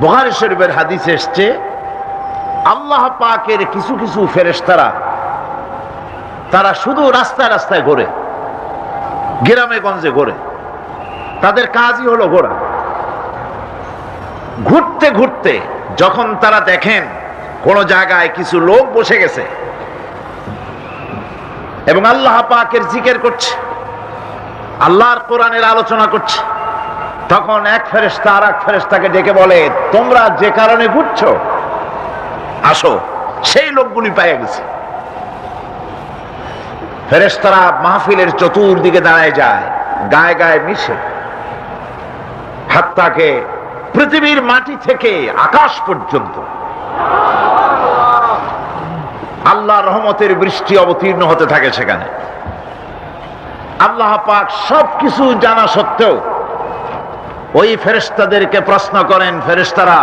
বুখারী শরীফের হাদিসে এসেছে, আল্লাহ পাকের কিছু কিছু ফেরেশতারা তারা শুধু রাস্তায় রাস্তায় ঘোরে, গ্রামে গঞ্জে ঘোরে, তাদের কাজই হলো ঘোরা। ঘুরতে ঘুরতে যখন তারা দেখেন কোন জায়গায় কিছু লোক বসে গেছে এবং আল্লাহ পাকের জিকির করছে, আল্লাহর কোরআনের আলোচনা করছে, তখন এক ফেরেশতা আর এক ফেরেশতাকে ডেকে বলে, তোমরা যে কারণে ঘুরছো আসো। সেই লোকগুলি পেয়ে গেছে। ফেরেশতারা মাহফিলের চতুর্দিকে দাঁড়ায় যায়, গায়ে গায়ে মিশে, হাত্তাকে পৃথিবীর মাটি থেকে আকাশ পর্যন্ত আল্লাহর রহমতের বৃষ্টি অবতীর্ণ হতে থাকে সেখানে। আল্লাহ পাক সবকিছু জানা সত্ত্বেও ওই ফেরেশতাদেরকে প্রশ্ন করেন, ফেরেশতারা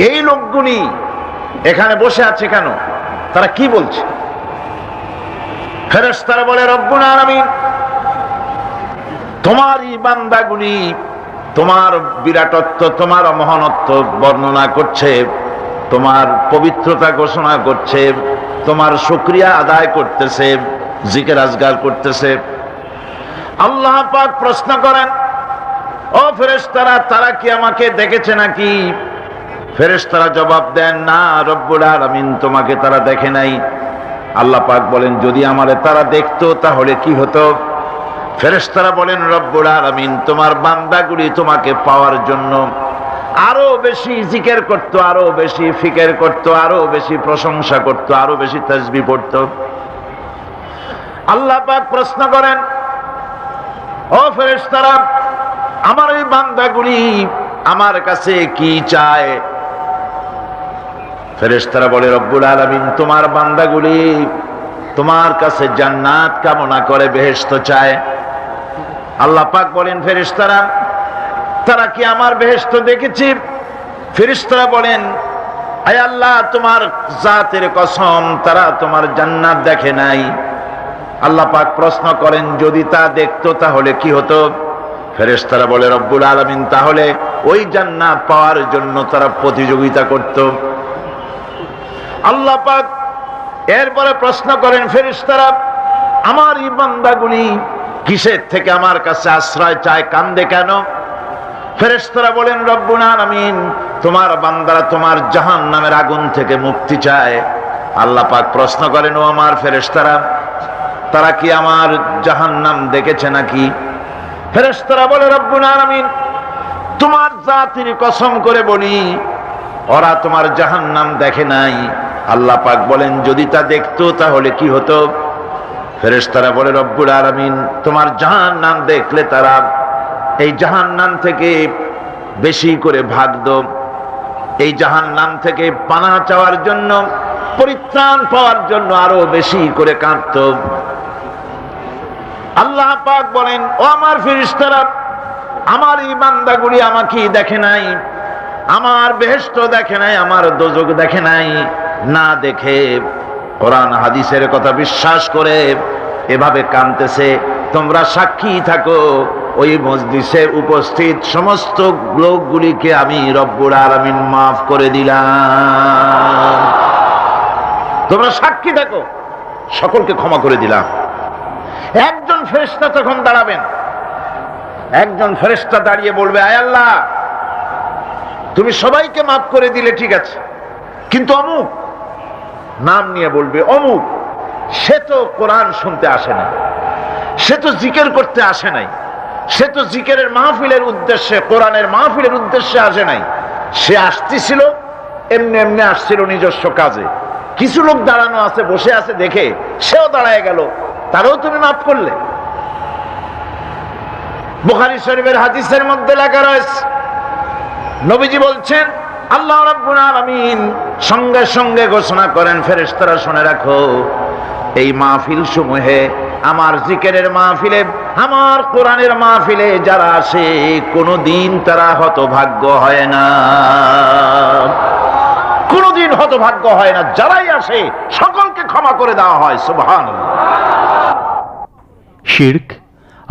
এই লোকগুলি এখানে বসে আছে কেন, তারা কি বলছে? ফেরেশতারা বলে, রব্বুল আলামিন তোমারই বান্দাগুলি তোমার বিরাটত্ব, তোমার মহানত্ব বর্ণনা করছে, তোমার পবিত্রতা ঘোষণা করছে, তোমার শুকরিয়া আদায় করতেছে, জিকির আজগার করতেছে। আল্লাহ পাক প্রশ্ন করেন, ও ফেরেশতারা তারা কি আমাকে দেখেছে নাকি? ফেরেশতারা জবাব দেন, না রব্বুল আলামিন তোমাকে তারা দেখে নাই। আল্লাহ পাক বলেন, যদি আমারে তারা দেখতো তাহলে কি হতো? ফেরেশতারা বলেন, রব্বুল আলামিন তোমার বান্দাগুলি তোমাকে পাওয়ার জন্য আরো বেশি জিকির করত, আরো বেশি ফিকির করত, আরো বেশি প্রশংসা করত, আরো বেশি তাসবিহ পড়ত। আল্লাহ পাক প্রশ্ন করেন, ও ফেরেশতারা আমার এই বান্দাগুলি আমার কাছে কি চায়? ফেরেশতারা বলে, রব্বুল আলামিন তোমার বান্দাগুলি তোমার কাছে জান্নাত কামনা করে, বেহেশত চায়। আল্লাহ পাক বলেন, ফেরেশতারা তারা কি আমার বেহেশত দেখেছে? ফেরেশতারা বলেন, আয় আল্লাহ তোমার জাতের কসম তারা তোমার জান্নাত দেখে নাই। আল্লাহ পাক প্রশ্ন করেন, যদি তা দেখতো তাহলে কি হতো? ফেরেশতারা বলে, রব্বুল আলামিন তাহলে ওই জান্নাত পাওয়ার জন্য তারা প্রতিযোগিতা করত। আল্লাহ পাক এরপরে প্রশ্ন করেন, ফেরেশতারা আমার এই বান্দাগুলি কিসের থেকে আমার কাছে আশ্রয় চায়, কান্দে কেন? ফেরেশতারা বলেন, রব্বুল আলামিন তোমার বান্দারা তোমার জাহান্নামের আগুন থেকে মুক্তি চায়। আল্লাহ পাক প্রশ্ন করেন, ও আমার ফেরেশতারা তারা কি আমার জাহান্নাম দেখেছে নাকি? ফেরেশতারা বলে, রব্বুল আলামিন তোমার জাতির কসম করে বলি ওরা তোমার জাহান্নাম দেখে নাই। আল্লাহ পাক বলেন, যদি তা দেখতো তাহলে কি হতো? ফেরেশতারা বলে, রব্বুল আলামিন তোমার জাহান্নাম দেখলে তারা এই জাহান্নাম থেকে বেশি করে ভাগতো, এই জাহান্নাম থেকে পানাহ চাওয়ার জন্য, পরিত্রাণ পাওয়ার জন্য আরো বেশি করে কাঁদতো। আল্লাহ পাক বলেন, ও আমার ফেরেশতারা আমার এই বান্দাগুলি আমাকে দেখে নাই, আমার বেহেশত দেখে নাই, আমার দোজখ দেখে নাই। না দেখে কোরআন হাদিসের কথা বিশ্বাস করে এভাবে কাঁদতেছে। তোমরা সাক্ষী থাকো, ওই মজলিসে উপস্থিত সমস্ত লোকগুলিকে আমি রব্বুল আলামিন মাফ করে দিলাম। তোমরা সাক্ষী থাকো, সকলকে ক্ষমা করে দিলাম। একজন ফেরেশতা তখন দাঁড়াবেন, একজন ফেরেশতা দাঁড়িয়ে বলবে, আয় আল্লাহ তুমি সবাইকে মাফ করে দিলে ঠিক আছে, কিন্তু অমুক নাম নিয়ে বলবে, অমুক সে তো কোরআন শুনতে আসে নাই, সে তো জিকির করতে আসে নাই, সে তো জিকিরের মাহফিলের উদ্দেশ্যে, কোরআনের মাহফিলের উদ্দেশ্যে আসে নাই, সে আসতেছিল এমনি এমনি আসছিল নিজস্ব কাজে। কিছু লোক দাঁড়ানো আছে, বসে আছে দেখে সেও দাঁড়ায় গেল, তারও তুমি মাফ করলে। বুখারী শরীফের হাদিসের মধ্যে লেখা রয়েছে, নবীজি বলছেন, আল্লাহ রাব্বুল আলামিন সঙ্গে সঙ্গে ঘোষণা করেন, ফেরেশতারা শুনে রাখো, এই মাহফিল সমূহে, আমার জিকিরের মাহফিলে, আমার কোরআনের মাহফিলে যারা আসে কোনদিন তারা হতভাগ্য হয় না, কোনদিন হতভাগ্য হয় না। যারাই আসে সকলকে ক্ষমা করে দেওয়া হয়। সুবহানাল্লাহ। শিরক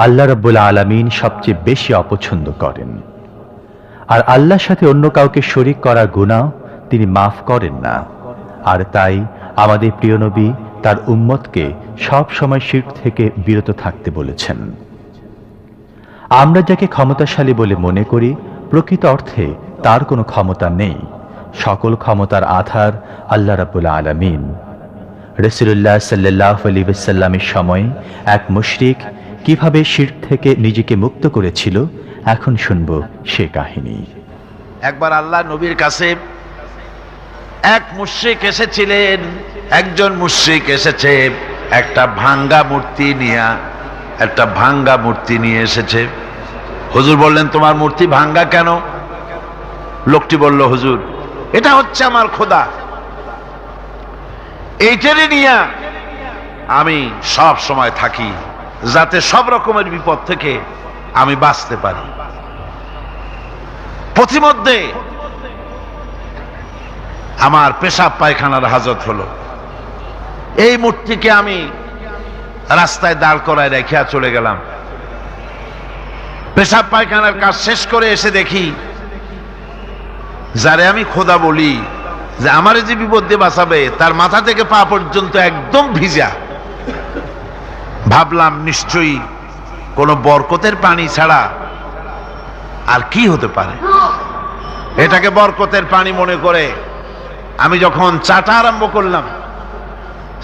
আল্লাহ রাব্বুল আলামিন সবচেয়ে বেশি অপছন্দ করেন। আর আল্লাহর সাথে অন্য কাউকে শরীক করার গুনাহ তিনি মাফ করেন না। আর তাই আমাদের প্রিয় নবী তার উম্মতকে সব সময় শিরক থেকে বিরত থাকতে বলেছেন। আমরা যাকে ক্ষমতাশালী বলে মনে করি, প্রকৃত অর্থে তার কোনো ক্ষমতা নেই। সকল ক্ষমতার আধার আল্লাহ রাব্বুল আলামিন। রাসূলুল্লাহ সাল্লাল্লাহু আলাইহি ওয়াসাল্লামের সময় এক মুশরিক কিভাবে শিরক থেকে নিজেকে মুক্ত করেছিল, এখন শুনব সে কাহিনী। একবার আল্লাহ নবীর কাছে এক মুশরিক এসেছিলেন। একজন মুশরিক এসেছে একটা ভাঙ্গা মূর্তি নিয়ে এসেছে। হুজুর বললেন, তোমার মূর্তি ভাঙ্গা কেন? লোকটি বলল, হুজুর, এটা হচ্ছে আমার খোদা, এইটারে নিয়ে আমি সব সময় থাকি যাতে সব রকমের বিপদ থেকে আমি বাঁচতে পারি। প্রতিমধ্যে আমার পেশাব পায়খানার হাজত হলো, এই মূর্তিকে আমি রাস্তায় দাঁড় করায় রেখে চলে গেলাম। পেশাব পায়খানার কাজ শেষ করে এসে দেখি যারে আমি খোদা বলি, যে আমারে যে বিপদ দিয়ে বাঁচাবে, তার মাথা থেকে পা পর্যন্ত একদম ভিজা। ভাবলাম নিশ্চয়ই কোনো বরকতের পানি ছাড়া আর কি হতে পারে। এটাকে বরকতের পানি মনে করে আমি যখন চাটা আরম্ভ করলাম,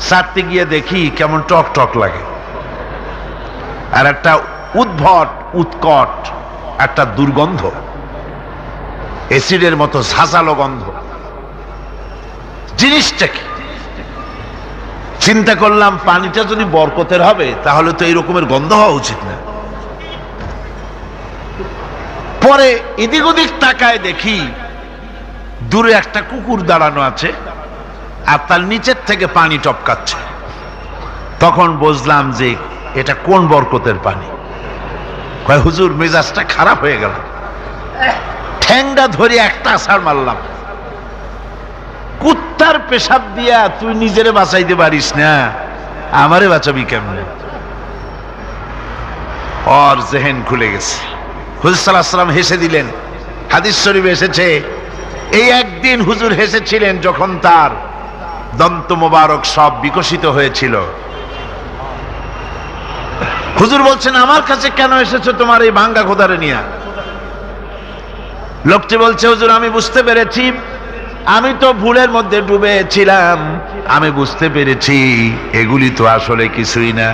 চাটতে গিয়ে দেখি কেমন টক টক লাগে, আর একটা উদ্ভট উৎকট একটা দুর্গন্ধ, অ্যাসিডের মতো ঝাঁঝালো গন্ধ। জিনিসটা কি? চিন্তা করলাম, পানিটা যদি বরকতের হবে তাহলে তো এই রকমের গন্ধ হওয়া উচিত না। পরে এদিক ওদিক তাকায় দেখি দূরে একটা কুকুর দাঁড়ানো আছে, আর তার নিচের থেকে পানি টপকাচ্ছে। তখন বুঝলাম যে এটা কোন বরকতের পানি। কয়, হুজুর, মেজাজটা খারাপ হয়ে গেল, ঠ্যাংটা ধরে একটা আছাড় মারলাম। কুত্তার পেশাব দিয়া তুই নিজেরে বাঁচাইতে পারিস না, আমারে বাঁচাবি কেমনে? ওর জেহেন খুলে গেছে। হুজুর সাল্লাল্লাহু আলাইহি ওয়াসাল্লাম হেসে দিলেন। হাদিস শরীফে এসেছে, এই একদিন হুজুর হেসেছিলেন যখন তার দন্ত মোবারক সব বিকশিত হয়েছিল। হুজুর বলছেন, আমার কাছে কেন এসেছো তোমার এই ভাঙ্গা খোদারে নিয়ে? লোকটি বলছে, হুজুর, আমি বুঝতে পেরেছি, আমি তো ভুলের মধ্যে ডুবেছিলাম। আমি বুঝতে পেরেছি এগুলি তো আসলে কিছুই না।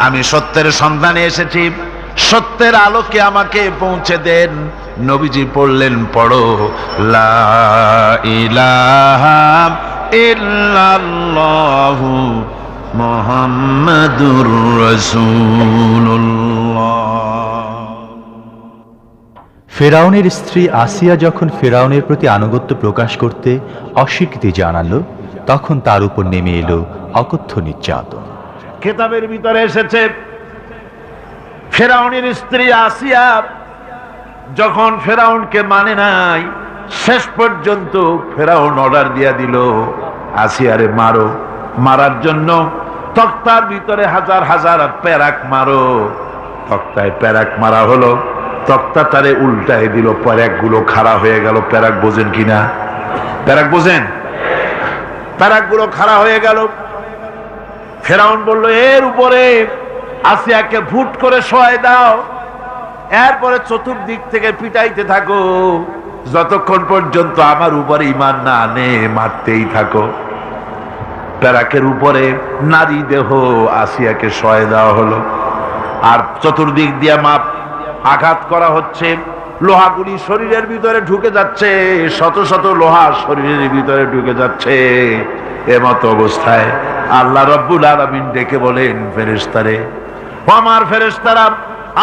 আমি সত্যের সন্ধানে এসেছি, সত্যের আলোকে আমাকে পৌঁছে দেন। নবীজি পড়লেন, পড়ো লা ইলাহা ইল্লাল্লাহু মুহাম্মাদুর রাসূলুল্লাহ। ফেরাউনের স্ত্রী আসিয়া যখন ফেরাউনের প্রতি আনুগত্য প্রকাশ করতে অস্বীকৃতি জানালো, তখন তার উপর নেমে এলো অকথ্য নির্যাতন। কিতাবের ভিতরে এসেছে, ফেরাউনের স্ত্রী আসিয়া যখন ফেরাউনকে মানে নাই, শেষ পর্যন্ত ফেরাউন অর্ডার দিয়া দিল, আসিয়ারে মারো। মারার জন্য তক্তার ভিতরে হাজার হাজার প্যারাক মারো। তক্তায় প্যারাক মারা হলো, তক্তা তারে উল্টায় দিল, প্যারাক গুলো খাড়া হয়ে গেল। প্যারাক বোঝেন কিনা? প্যারাক বোঝেন? প্যারাক গুলো খাড়া হয়ে গেল। ফেরাউন বলল, এর উপরে আসিয়াকে ভুট করে শোয়াই দাও, এরপরে চতুর্দিক থেকে পিটাইতে থাকো, যতক্ষণ পর্যন্ত আমার উপরে ঈমান না আনে মারতেই থাকো। প্যারাকের উপরে নারী দেহ আসিয়াকে শোয়াই দেওয়া হলো, আর চতুর্দিক দিয়ে মাপ আঘাত করা হচ্ছে। লোহাগুলি শরীরের ভিতরে ঢুকে যাচ্ছে, শত শত লোহা শরীরের ভিতরে ঢুকে যাচ্ছে। এমত অবস্থায় আল্লাহ রাব্বুল আলামিন ডেকে বলেন, ফেরেশতারে, আমার ফেরেশতারা,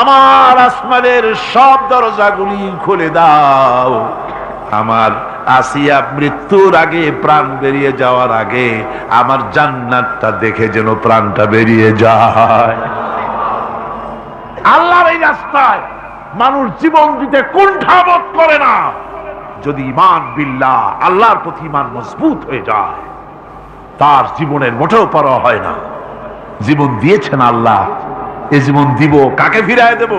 আমার আসমানের সব দরজাগুলি খুলে দাও। আমার আসিয়া মৃত্যুর আগে, প্রাণ বেরিয়ে যাওয়ার আগে আমার জান্নাতটা দেখে যেন প্রাণটা বেরিয়ে যায়। আল্লাহর এই রাস্তায় মানুষ জীবন দিতে কুণ্ঠাবোধ করে না যদি ঈমান বিল্লাহ, আল্লাহর প্রতি ঈমান মজবুত হয়ে যায়। তার জীবনের মোটেও পরোয়া হয় না। জীবন দিয়েছেন আল্লাহ, এই জীবন দিব, কাকে ফিরায় দেব?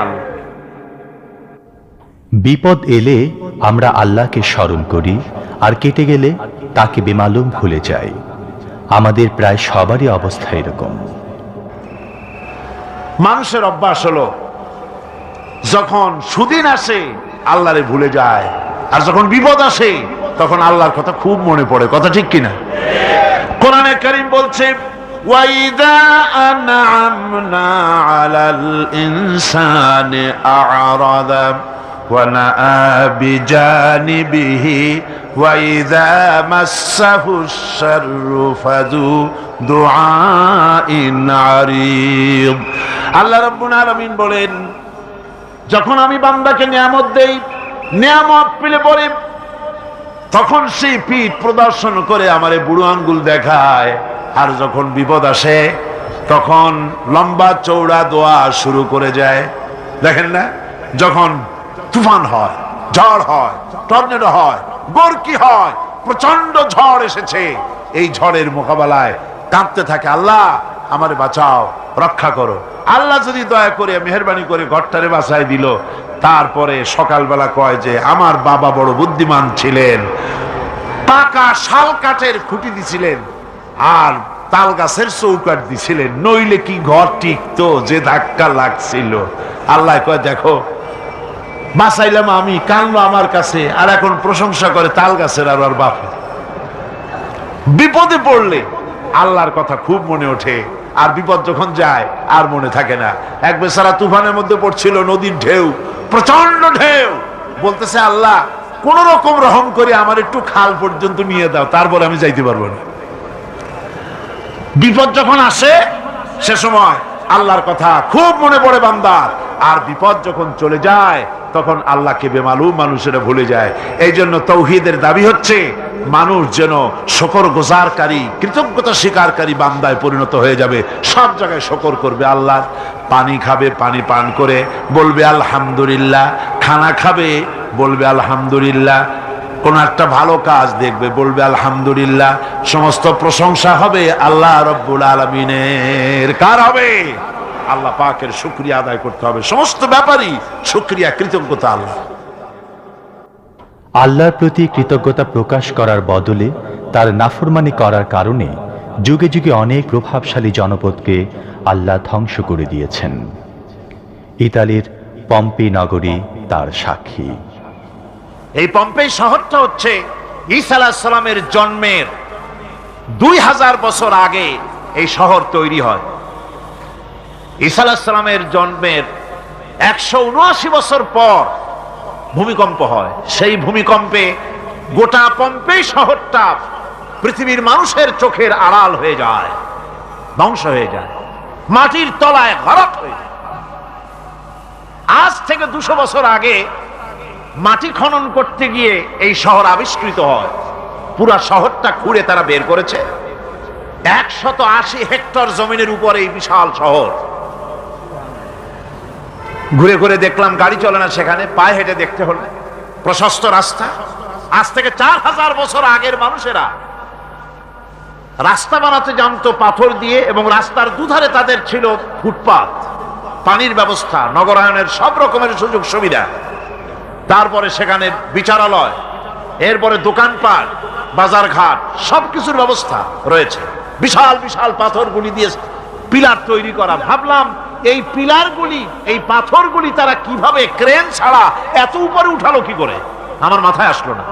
আল্লাহ। বিপদ এলে আমরা আল্লাহকে স্মরণ করি, আর কেটে গেলে তাকে বেমালুম ভুলে যাই। আমাদের প্রায় সবারই অবস্থা এরকম। মানুষের অভ্যাস হলো যখন সুদিন আসে আল্লাহরে ভুলে যায়, আর যখন বিপদ আসে তখন আল্লাহর কথা খুব মনে পড়ে। কথা ঠিক কিনা? কোরআনে কারীম বলছে, ওয়াইদা আনআমনা আলাল ইনসানি আ'রাদা ওয়া নাআ বিজানিবিহি ওয়াইদা মাসসাহুশ শাররু ফাযু দুআইন আরিদ। আল্লাহ রাব্বুল আলামিন বলেন, যখন আমি বান্দাকে নিয়ামত দেই, নিয়ামত পেলে পরে তখন সেই পিঠ প্রদর্শন করে আমারে বুড়ো আঙ্গুল দেখায়, আর যখন বিপদ আসে তখন লম্বা চৌড়া দোয়া শুরু করে যায়। দেখেন না, যখন তুফান হয়, ঝড় হয়, টর্নেডো হয়, বরকি হয়, প্রচন্ড ঝড় এসেছে, এই ঝড়ের মোকাবেলায় কাঁদতে থাকে, আল্লাহ আমারে বাঁচাও, রক্ষা করো। আল্লাহ যদি দয়া করে মেহেরবানি করে ঘরটারে বাঁচাই দিল, তারপরে সকালবেলা কয় যে আমার বাবা বড় বুদ্ধিমান ছিলেন, পাকা শাল কাঠের খুঁটি দিছিলেন আর তাল গাছের চৌকাঠ দিছিলেন, নইলে কি ঘর টিকতো, যে ধাক্কা লাগছিল। আল্লাহ কয় দেখো বাঁচাইলাম আমি, কানলো আমার কাছে, আর এখন প্রশংসা করে তাল গাছের আর ওর বাপে। বিপদে পড়লে আল্লাহর কথা খুব মনে ওঠে, আর বিপদ যখন যায় আর মনে থাকে না। এক বেচারা তুফানের মধ্যে পড়ছিল, নদীর ঢেউ, প্রচন্ড ঢেউ, বলতেছে আল্লাহ কোন রকম রহম করে আমার একটু খাল পর্যন্ত নিয়ে দাও, তারপরে আমি যাইতে পারবো না। বিপদ যখন আসে সে সময় আল্লাহর কথা খুব মনে পড়ে বান্দার, আর বিপদ যখন চলে যায় তখন আল্লাহকে বেমালুম মানুষেরা ভুলে যায়। এই জন্য তাওহীদের দাবি হচ্ছে মানুষ যেন শুকর গুজারকারী, কৃতজ্ঞতা স্বীকারকারী বান্দায় পরিণত হয়ে যাবে, সব জায়গায় শুকর করবে আল্লাহর। পানি খাবে, পানি পান করে বলবে আলহামদুলিল্লাহ, খানা খাবে বলবে আলহামদুলিল্লাহ, কোন একটা ভালো কাজ দেখবে বলবে আলহামদুলিল্লাহ। সমস্ত প্রশংসা হবে আল্লাহ রাব্বুল আলামিনের। কার হবে? আল্লাহ পাকের শুকরিয়া আদায় করতে হবে। সমস্ত ব্যাপারই শুকরিয়া, কৃতজ্ঞতা আল্লাহ। আল্লাহর প্রতি কৃতজ্ঞতা প্রকাশ করার বদলে তার নাফরমানি করার কারণে যুগে যুগে অনেক প্রভাবশালী জনপদকে আল্লাহ ধ্বংস করে দিয়েছেন। ইতালির পম্পি নগরী তার সাক্ষী। এই পম্পেই শহরটা হচ্ছে ঈসা আলাইহিস সালামের জন্মের 2000 বছর আগে এই শহর তৈরি হয়। ঈসা আলাইহিস সালামের জন্মের 179 বছর পর ভূমিকম্প হয়। সেই ভূমিকম্পে গোটা পম্পেই শহরটা পৃথিবীর মানুষের চোখের আড়াল হয়ে যায়, ধ্বংস হয়ে যায়, মাটির তলায় গরক হয়ে যায়। আজ থেকে 200 বছর আগে মাটি খনন করতে গিয়ে এই শহর আবিষ্কৃত হয়। পুরা শহরটা খুঁড়ে তারা বের করেছে। 180 হেক্টর জমিনের উপরে এই বিশাল শহর। ঘুরে ঘুরে দেখলাম, গাড়ি চলে না সেখানে, পায়ে হেঁটে দেখতে হলো। প্রশস্ত রাস্তা। আজ থেকে 4000 বছর আগের মানুষেরা রাস্তা বানাতে জানতো পাথর দিয়ে, এবং রাস্তার দুধারে তাদের ছিল ফুটপাত, পানির ব্যবস্থা, নগরায়নের সব রকমের সুযোগ সুবিধা। তারপরে সেখানে বিচারালয়, এরপরে দোকানপাট, বাজারঘাট, সবকিছুর ব্যবস্থা রয়েছে। বিশাল বিশাল পাথরগুলি দিয়ে পিলার তৈরি করা। ভাবলাম এই পিলারগুলি, এই পাথরগুলি তারা কিভাবে ক্রেন ছাড়া এত উপরে উঠালো কি করে, আমার মাথায় আসলো না।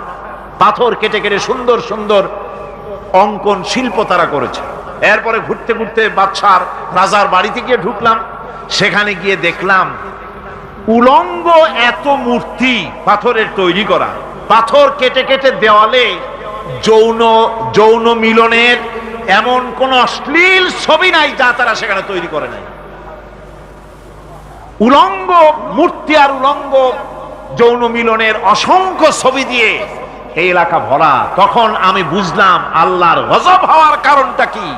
পাথর কেটে কেটে সুন্দর সুন্দর অঙ্কন শিল্প তারা করেছে। এরপরে ঘুরতে ঘুরতে বাদশার রাজার বাড়িতে গিয়ে ঢুকলাম। সেখানে গিয়ে দেখলাম উলঙ্গ এত মূর্তি পাথরের তৈরি করা। পাথর কেটে কেটে দেওয়ালে যৌন মিলনের এমন কোন অশ্লীল ছবি নাই যা তারা সেখানে তৈরি করে নাই। উলঙ্গ মূর্তি আর উলঙ্গ যৌন মিলনের অসংখ্য ছবি দিয়ে এই এলাকা ভরা। তখন আমি বুঝলাম আল্লাহর গজব হওয়ার কারণটা কি,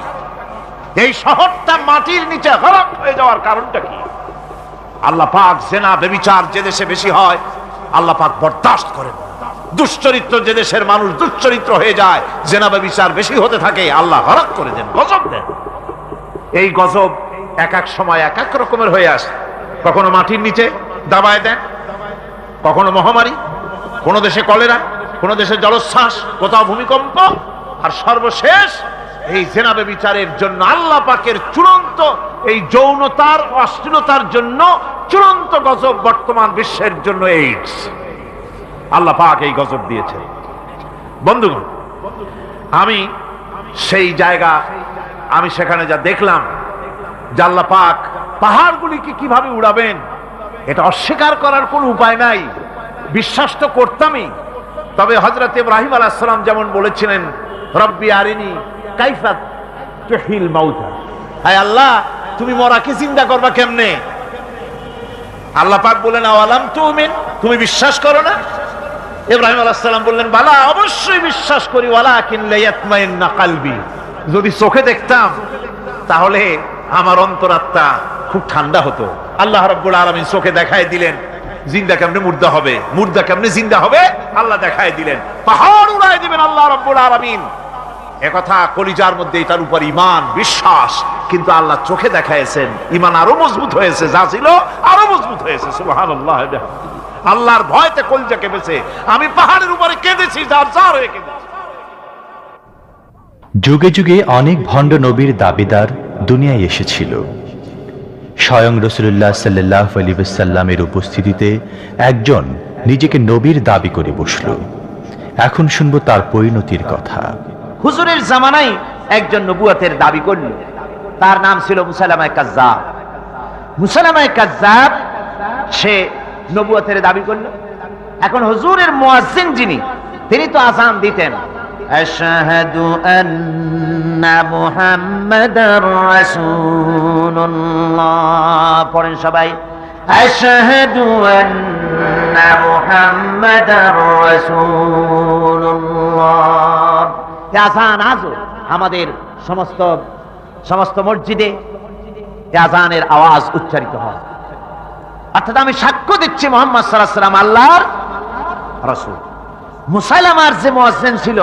এই শহরটা মাটির নিচে গরক হয়ে যাওয়ার কারণটা কি। আল্লাহ পাক জেনা ব্যভিচার যে দেশে বেশি হয় আল্লাহ পাক বরদাস্ত করেন। দুশ্চরিত্র যে দেশের মানুষ দুশ্চরিত্র হয়ে যায়, জেনা ব্যভিচার বেশি হতে থাকে, আল্লাহ গরক করে দেন, গজব দেন। এই গজব এক এক সময় এক এক রকমের হয়ে আসে। কখনো মাটির নিচে দাবায় দেন, কখনো মহামারী, কোন দেশে কলেরা, কোন দেশে জলোচ্ছ্বাস, কোথাও ভূমিকম্প, আর সর্বশেষ এই জেনাবে বিচারের জন্য আল্লাহ পাকের চূড়ান্ত এই যৌনতার অশ্লীলতার জন্য চূড়ান্ত গজব বর্তমান বিশ্বের জন্য এইডস। আল্লাহ পাক এই গজব দিয়েছে। বন্ধুগণ, আমি সেই জায়গা, আমি সেখানে যা দেখলাম যে আল্লাহ পাক পাহাড়গুলিকে কিভাবে উড়াবেন, এটা অস্বীকার করার কোনো উপায় নাই। বিশ্বাস তো করতামই, তবে হযরত ইব্রাহিম আলাইহিস সালাম যেমন বলেছিলেন, রব্বি আরিনি কাইফা তুহিল মাউতা, হায় আল্লাহ তুমি মরাকে জিন্দা করবা কেমনে? আল্লাহ পাক বলেন, আওয়ালাম তুমিন, তুমি বিশ্বাস করো না? ইব্রাহিম আলাইহিস সালাম বললেন, বালা, অবশ্যই বিশ্বাস করি, ওয়ালাকিন লিয়াতমাইন্না কলবি, যদি চোখে দেখতাম তাহলে আমার অন্তরাত্মা খুব ঠান্ডা হতো। আল্লাহ রাব্বুল আলামিন চোখে দেখায় দিলেন জিন্দা কেমনে মুর্দা হবে, মুর্দা কেমনে জিন্দা হবে, আল্লাহ দেখায় দিলেন। পাহাড় উড়ায় দিবেন আল্লাহ রাব্বুল আলামিন। একথা কলিজার মধ্যে এটার উপর ঈমান বিশ্বাস, কিন্তু আল্লাহ চোখে দেখাইছেন, ঈমান আরো মজবুত হয়েছে, যা ছিল আরো মজবুত হয়েছে। সুবহানাল্লাহ। আল্লাহর ভয়তে কলিজা কেঁপেছে। আমি পাহাড়ের উপরে কেঁদেছি, যার যার হয়ে কেঁদেছি। যুগে যুগে অনেক ভণ্ড নবীর দাবিদার দুনিয়ায় এসেছিল। স্বয়ং রাসূলুল্লাহ সাল্লাল্লাহু আলাইহি ওয়াসাল্লামের উপস্থিতিতে একজন নিজেকে নবীর দাবি করে বসল। এখন শুনবো তার পরিণতির কথা। হুজুরের জামানায় একজন নবুয়তের দাবি করল, তার নাম ছিল মুসাইলামা কাজ্জাব। মুসাইলামা কাজ্জাব সে নবুয়তের দাবি করল। এখন হুজুরের মুয়াজ্জিন যিনি, তিনি তো আযান দিতেন, আশহাদু আন্না মুহাম্মাদার রাসূলুল্লাহ, পড়েন সবাই, আশহাদু আন্না মুহাম্মাদার রাসূলুল্লাহ। আযান আজও আমাদের সমস্ত মসজিদে আযানের আওয়াজ উচ্চারিত হয়, অর্থাৎ আমি সাক্ষ্য দিচ্ছি মুহাম্মদ সাল্লাল্লাহু আলাইহি ওয়াসাল্লাম আল্লাহর রাসূল। মুসাইলামার যে মুয়াজ্জিন ছিল,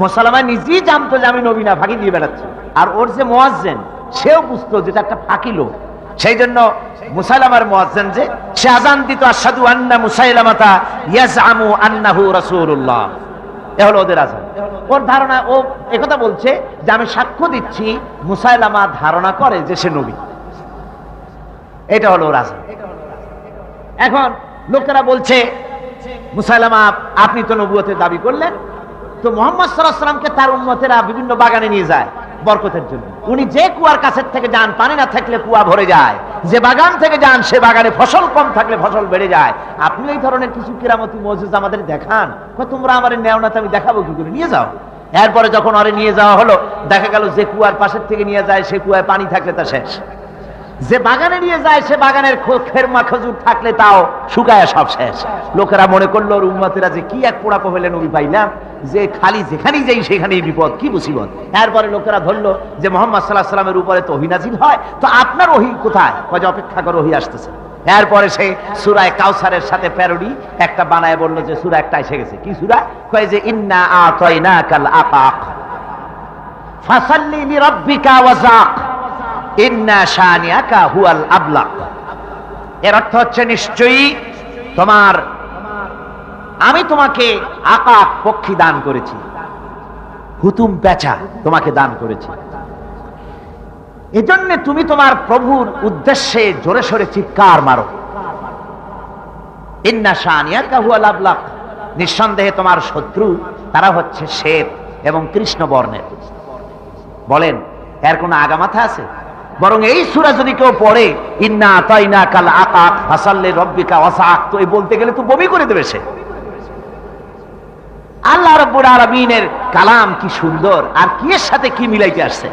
মুসাইলামা নিজেই জানতো যে আমি নবী না, ফাঁকি দিয়ে বেড়াচ্ছি, আর ওর যে মুয়াজ্জিন সেও বুঝতো যেটা একটা ফাঁকি লোক। সেই জন্য মুসাইলামার মুয়াজ্জিন যে সে আযান দিত, আশহাদু আন্না মুসাইলামাতা ইয়াজআমু আন্নাহু রাসূলুল্লাহ, এ হলো ওদের আযান। ওর ধারণা, ও একথা বলছে যে আমি সাক্ষ্য দিচ্ছি মুসাইলামা ধারণা করে যে সে নবী, এটা হলো ওর আযান। এখন লোকেরা বলছে, মুসাইলামা আপনি তো নবুয়তের দাবি করলেন, তো মুহাম্মদ সাল্লাল্লাহু আলাইহি ওয়াসাল্লামকে তার উম্মতেরা বিভিন্ন বাগানে নিয়ে যায় বরকতের জন্য। উনি যে কুয়ার কাছের থেকে যান, পানি না থাকলে কুয়া ভরে যায়, যে বাগান থেকে যান সে বাগানে ফসল কম থাকলে ফসল বেড়ে যায়। আপনি এই ধরনের কিছু কিরামতি মুজিজা আমাদের দেখান। তোমরা আমার নেও না, আমি দেখাবো কি করে, নিয়ে যাও। এরপরে যখন ওরে নিয়ে যাওয়া হলো, দেখা গেল যে কুয়ার পাশের থেকে নিয়ে যায় সে কুয়ায় পানি থাকলে তা শেষ, যে বাগানে নিয়ে যায় সে বাগানের খেরমা খেজুর থাকলে তাও শুকায় সব শেষ। লোকেরা মনে করলো ওর উম্মতেরা যে কি এক পোড়া কহলে নবী পাইলাম, যে খালি যেখানেই যাই সেখানেই বিপদ, কি মুসিবত। এরপরে লোকেরা ধরলো যে মুহাম্মদ সাল্লাল্লাহু আলাইহি ওয়াসাল্লামের উপরে তো ওহী নাজিল হয়, তো আপনার ওহী কোথায়? কয় যে অপেক্ষা করো, ওহী আসতেছে। এরপরে সে সূরা কাউসারের সাথে প্যারোডি একটা বানায় বললো যে সূরা একটা এসে গেছে। কি সূরা? কয় যে ইন্না আতাইনাকাল আকাক ফাসাল্লি লিরাব্বিকা ওয়াজাক ইন্না শানিয়াকা হুয়াল আবলাক। এর অর্থ হচ্ছে নিশ্চয়ই আমি তোমাকে আকাক পক্ষী দান করেছি, হুতুম পেঁচা তোমাকে দান করেছি, এজন্য তুমি তোমার প্রভুর উদ্দেশ্যে জোরে সোরে চিৎকার মারো। ইন্না শানিয়াকা হুয়াল আবলাক, নিঃসন্দেহে তোমার শত্রু তারা হচ্ছে শ্বেত এবং কৃষ্ণ বর্ণের। বলেন এর কোনো আগামাথা আছে? বরং এই সূরা যদি কেউ পড়ে, ইন্না আতাইনাকাল আকাক ফাসাল্লি রাব্বিকা ওয়াসআক, তো এই বলতে গেলে তো বমি করে দেবে সে। আল্লাহ রাব্বুল আলামিনের কালাম কি সুন্দর, আর কি এর সাথে কি মিলাইতে আসছে।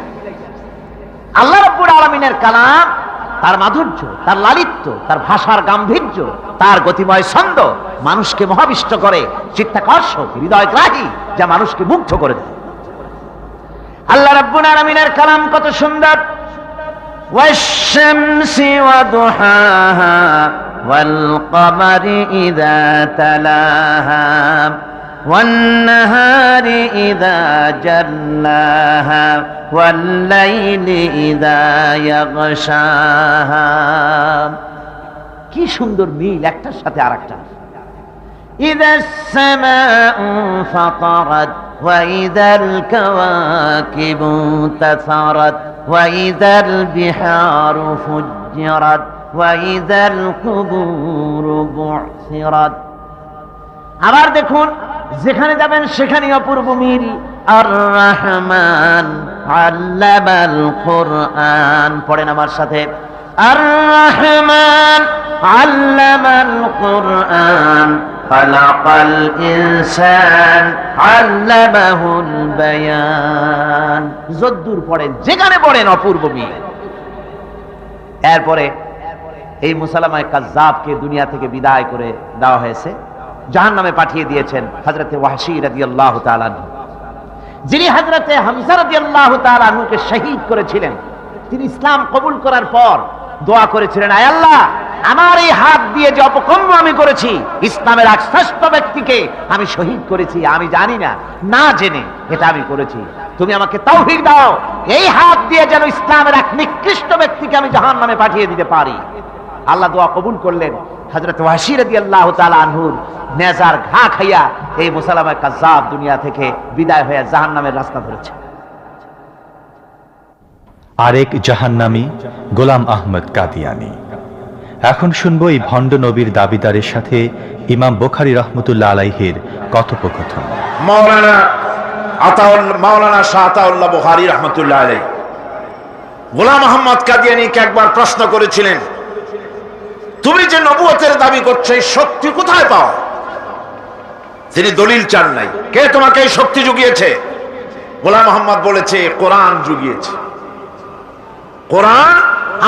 আল্লাহ রাব্বুল আলামিনের কালাম, তার মাধুর্য, তার লালিত্য, তার ভাষার গাম্ভীর্য, তার গতিময় ছন্দ মানুষকে মোহাবিষ্ট করে, চিত্তাকর্ষক, হৃদয়গ্রাহী, যা মানুষকে মুগ্ধ করে দেয়। আল্লাহ রাব্বুল আলামিনের কালাম কত সুন্দর। والشمس وضحاها والقمر إذا تلاها والنهار إذا جلاها والليل إذا يغشاها। কি সুন্দর মিল একটার সাথে আরেকটা। إذا السماء فطرت وإذا الكواكب انتثرت وإذا البحار فجرت وإذا القبور بعثرت। আবার দেখুন, যেখানে যাবেন সেখানে অপূর্ব মিল। আর রহমান আল্লামাল কোরআন, পড়েন আমার সাথে, আর রহমান আল্লামাল কোরআন খালাকাল ইনসান আল্লামাহুল বায়ান। যদ্দূর পড়েন, যেখানে পড়েন অপূর্ব মিল। এরপরে এই মুসালামা কাজ্জাবকে দুনিয়া থেকে বিদায় করে দেওয়া হয়েছে, জাহান্নামে পাঠিয়ে দিয়েছেন হযরতে ওয়াহশী রাদিয়াল্লাহু তাআলা আনহু, যিনি হযরতে হামজা রাদিয়াল্লাহু তাআলা আনহুকে শহীদ করেছিলেন। তিনি ইসলাম কবুল করার পর দোয়া করেছিলেন, আয় আল্লাহ, আমার এই হাত দিয়ে যে অপকর্ম আমি করেছি, ইসলামের এক শ্রেষ্ঠ ব্যক্তিকে আমি শহীদ করেছি, আমি জানি না, না জেনে এটা আমি করেছি, তুমি আমাকে তৌফিক দাও, এই হাত দিয়ে যেন ইসলামের এক নিকৃষ্ট ব্যক্তিকে আমি জাহান্নামে পাঠিয়ে দিতে পারি। আল্লাহ দোয়া কবুল করলেন। হযরত ওয়াহশী রাদিয়াল্লাহু তাআলা আনহুর নেজার ঘা খাইয়া এই মুসালামা কাজ্জাব দুনিয়া থেকে বিদায় হয়ে জাহান্নামের রাস্তা ধরেছে। আরেক জাহান্নামী গোলাম আহমদ কাদিয়ানী। এখন শুনবো এই ভণ্ড নবীর দাবিদারের সাথে ইমাম বুখারী রাহমাতুল্লাহ আলাইহির কথোপকথন। মাওলানা শাহ আতাউল্লাহ বুখারী রাহমাতুল্লাহ আলাইহি গোলাম আহমদ কাদিয়ানীকে একবার প্রশ্ন করেছিলেন, তুমি যে নবুয়তের দাবি করছো, এই শক্তি কোথায় পাও? তিনি দলিল চান নাই। কে তোমাকে এই শক্তি জুগিয়েছে? গোলাম আহমদ বলেছে, কোরআন জুগিয়েছে। কোরআন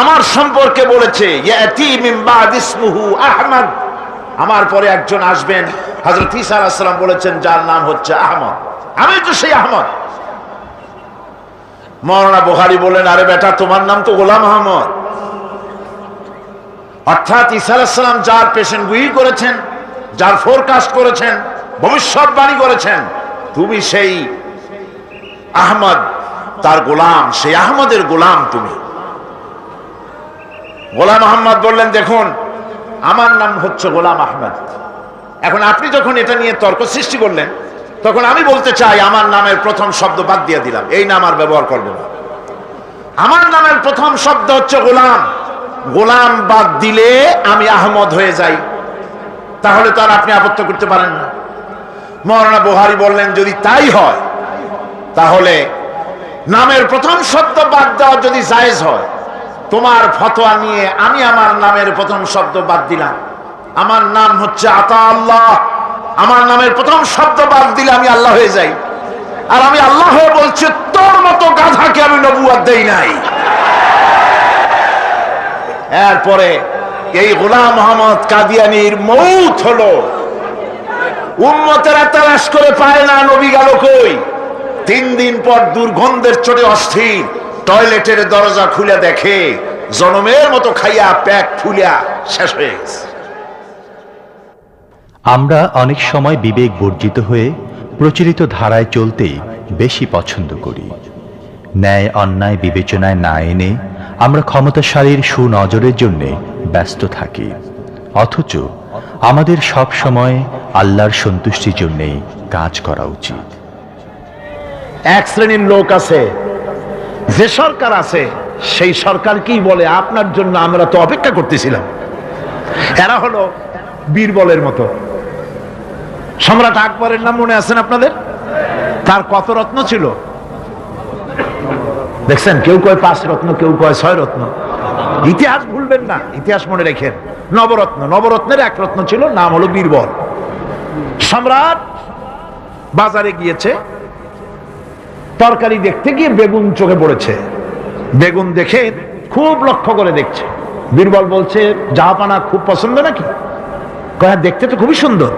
আমার সম্পর্কে বলেছে, ইয়াতি মিন বাদ ইসমুহু আহমদ, আমার পরে একজন আসবেন, হযরত ঈসা আলাইহিস সালাম বলেছেন, যার নাম হচ্ছে আহমদ, আমি তো সেই আহমদ। মাওলানা বুখারী বলেন, আরে বেটা, তোমার নাম তো গোলাম আহমদ। অর্থাৎ ঈসা আলাইহিস সালাম যার পেশেন্টগুই করেছেন, যার ফোরকাস্ট করেছেন, ভবিষ্যৎবাণী করেছেন, তুমি সেই আহমদ, তার গোলাম, সেই আহমদের গোলাম তুমি। গোলাম আহমদ বললেন, দেখুন, আমার নাম হচ্ছে গোলাম আহমদ। এখন আপনি যখন এটা নিয়ে তর্ক সৃষ্টি করলেন, তখন আমি বলতে চাই, আমার নামের প্রথম শব্দ বাদ দিয়ে দিলাম, এই নাম আর ব্যবহার করব না। আমার নামের প্রথম শব্দ হচ্ছে গোলাম। গোলাম বাদ দিলে আমি আহমদ হয়ে যাই, তাহলে তো আর আপনি আপত্তি করতে পারেন না। মাওলানা বুখারী বললেন, যদি তাই হয়, তাহলে নামের প্রথম শব্দ বাদ দেওয়া যদি জায়েজ হয়, তোমার ফতোয়া নিয়ে আমি আমার নামের প্রথম শব্দ বাদ দিলাম। আমার নাম হচ্ছে আতা আল্লাহ, আমার নামের প্রথম শব্দ বাদ দিলে আমি আল্লাহ হয়ে যাই। আর আমি আল্লাহ হয়ে বলছি, তোর মতো গাধাকে আমি নবুয়ত দেই নাই। এরপরে এই গোলাম আহমদ কাদিয়ানীর মৌত হলো। উম্মতেরা তালাশ করে পায় না, নবী গেল কই। 3 দিন পর দুর্গন্ধের চোটে অস্থির টয়লেটের দরজা খুলে দেখে জনমের মতো খাইয়া পেট ফুলিয়া শেষ হয়ে গেছে। আমরা অনেক সময় বিবেক বর্জিত হয়ে প্রচলিত ধারায় চলতেই বেশি পছন্দ করি। ন্যায় অন্যায় বিবেচনায় না এনে আমরা ক্ষমতাশালীর সুনজরের জন্য ব্যস্ত থাকি, অথচ আমাদের সব সময় আল্লাহর সন্তুষ্টির জন্যই কাজ করা উচিত। এক শ্রেণীর লোক আছে, যে সরকার আছে সেই সরকার কি বলে, আপনার জন্য আমরা তো অপেক্ষা করতেছিলাম। এরা হলো বীরবলের মতো। সম্রাট আকবরের নাম মনে আছেন আপনাদের? তার কত রত্ন ছিল দেখছেন? কেউ কয় 5 রত্ন, কেউ কয় 6 রত্ন। ইতিহাস ভুলবেন না, ইতিহাস মনে রেখেন। নবরত্ন, নবরত্নের এক রত্ন ছিল, নাম হলো বীরবল। সম্রাট বাজারে গিয়েছে, তরকারি দেখতে গিয়ে বেগুন চোখে পড়েছে। বেগুন দেখে খুব লক্ষ্য করে দেখছে। বীরবল বলছে, জাহাপানা খুব পছন্দ নাকি? কয়, দেখতে তো খুবই সুন্দর।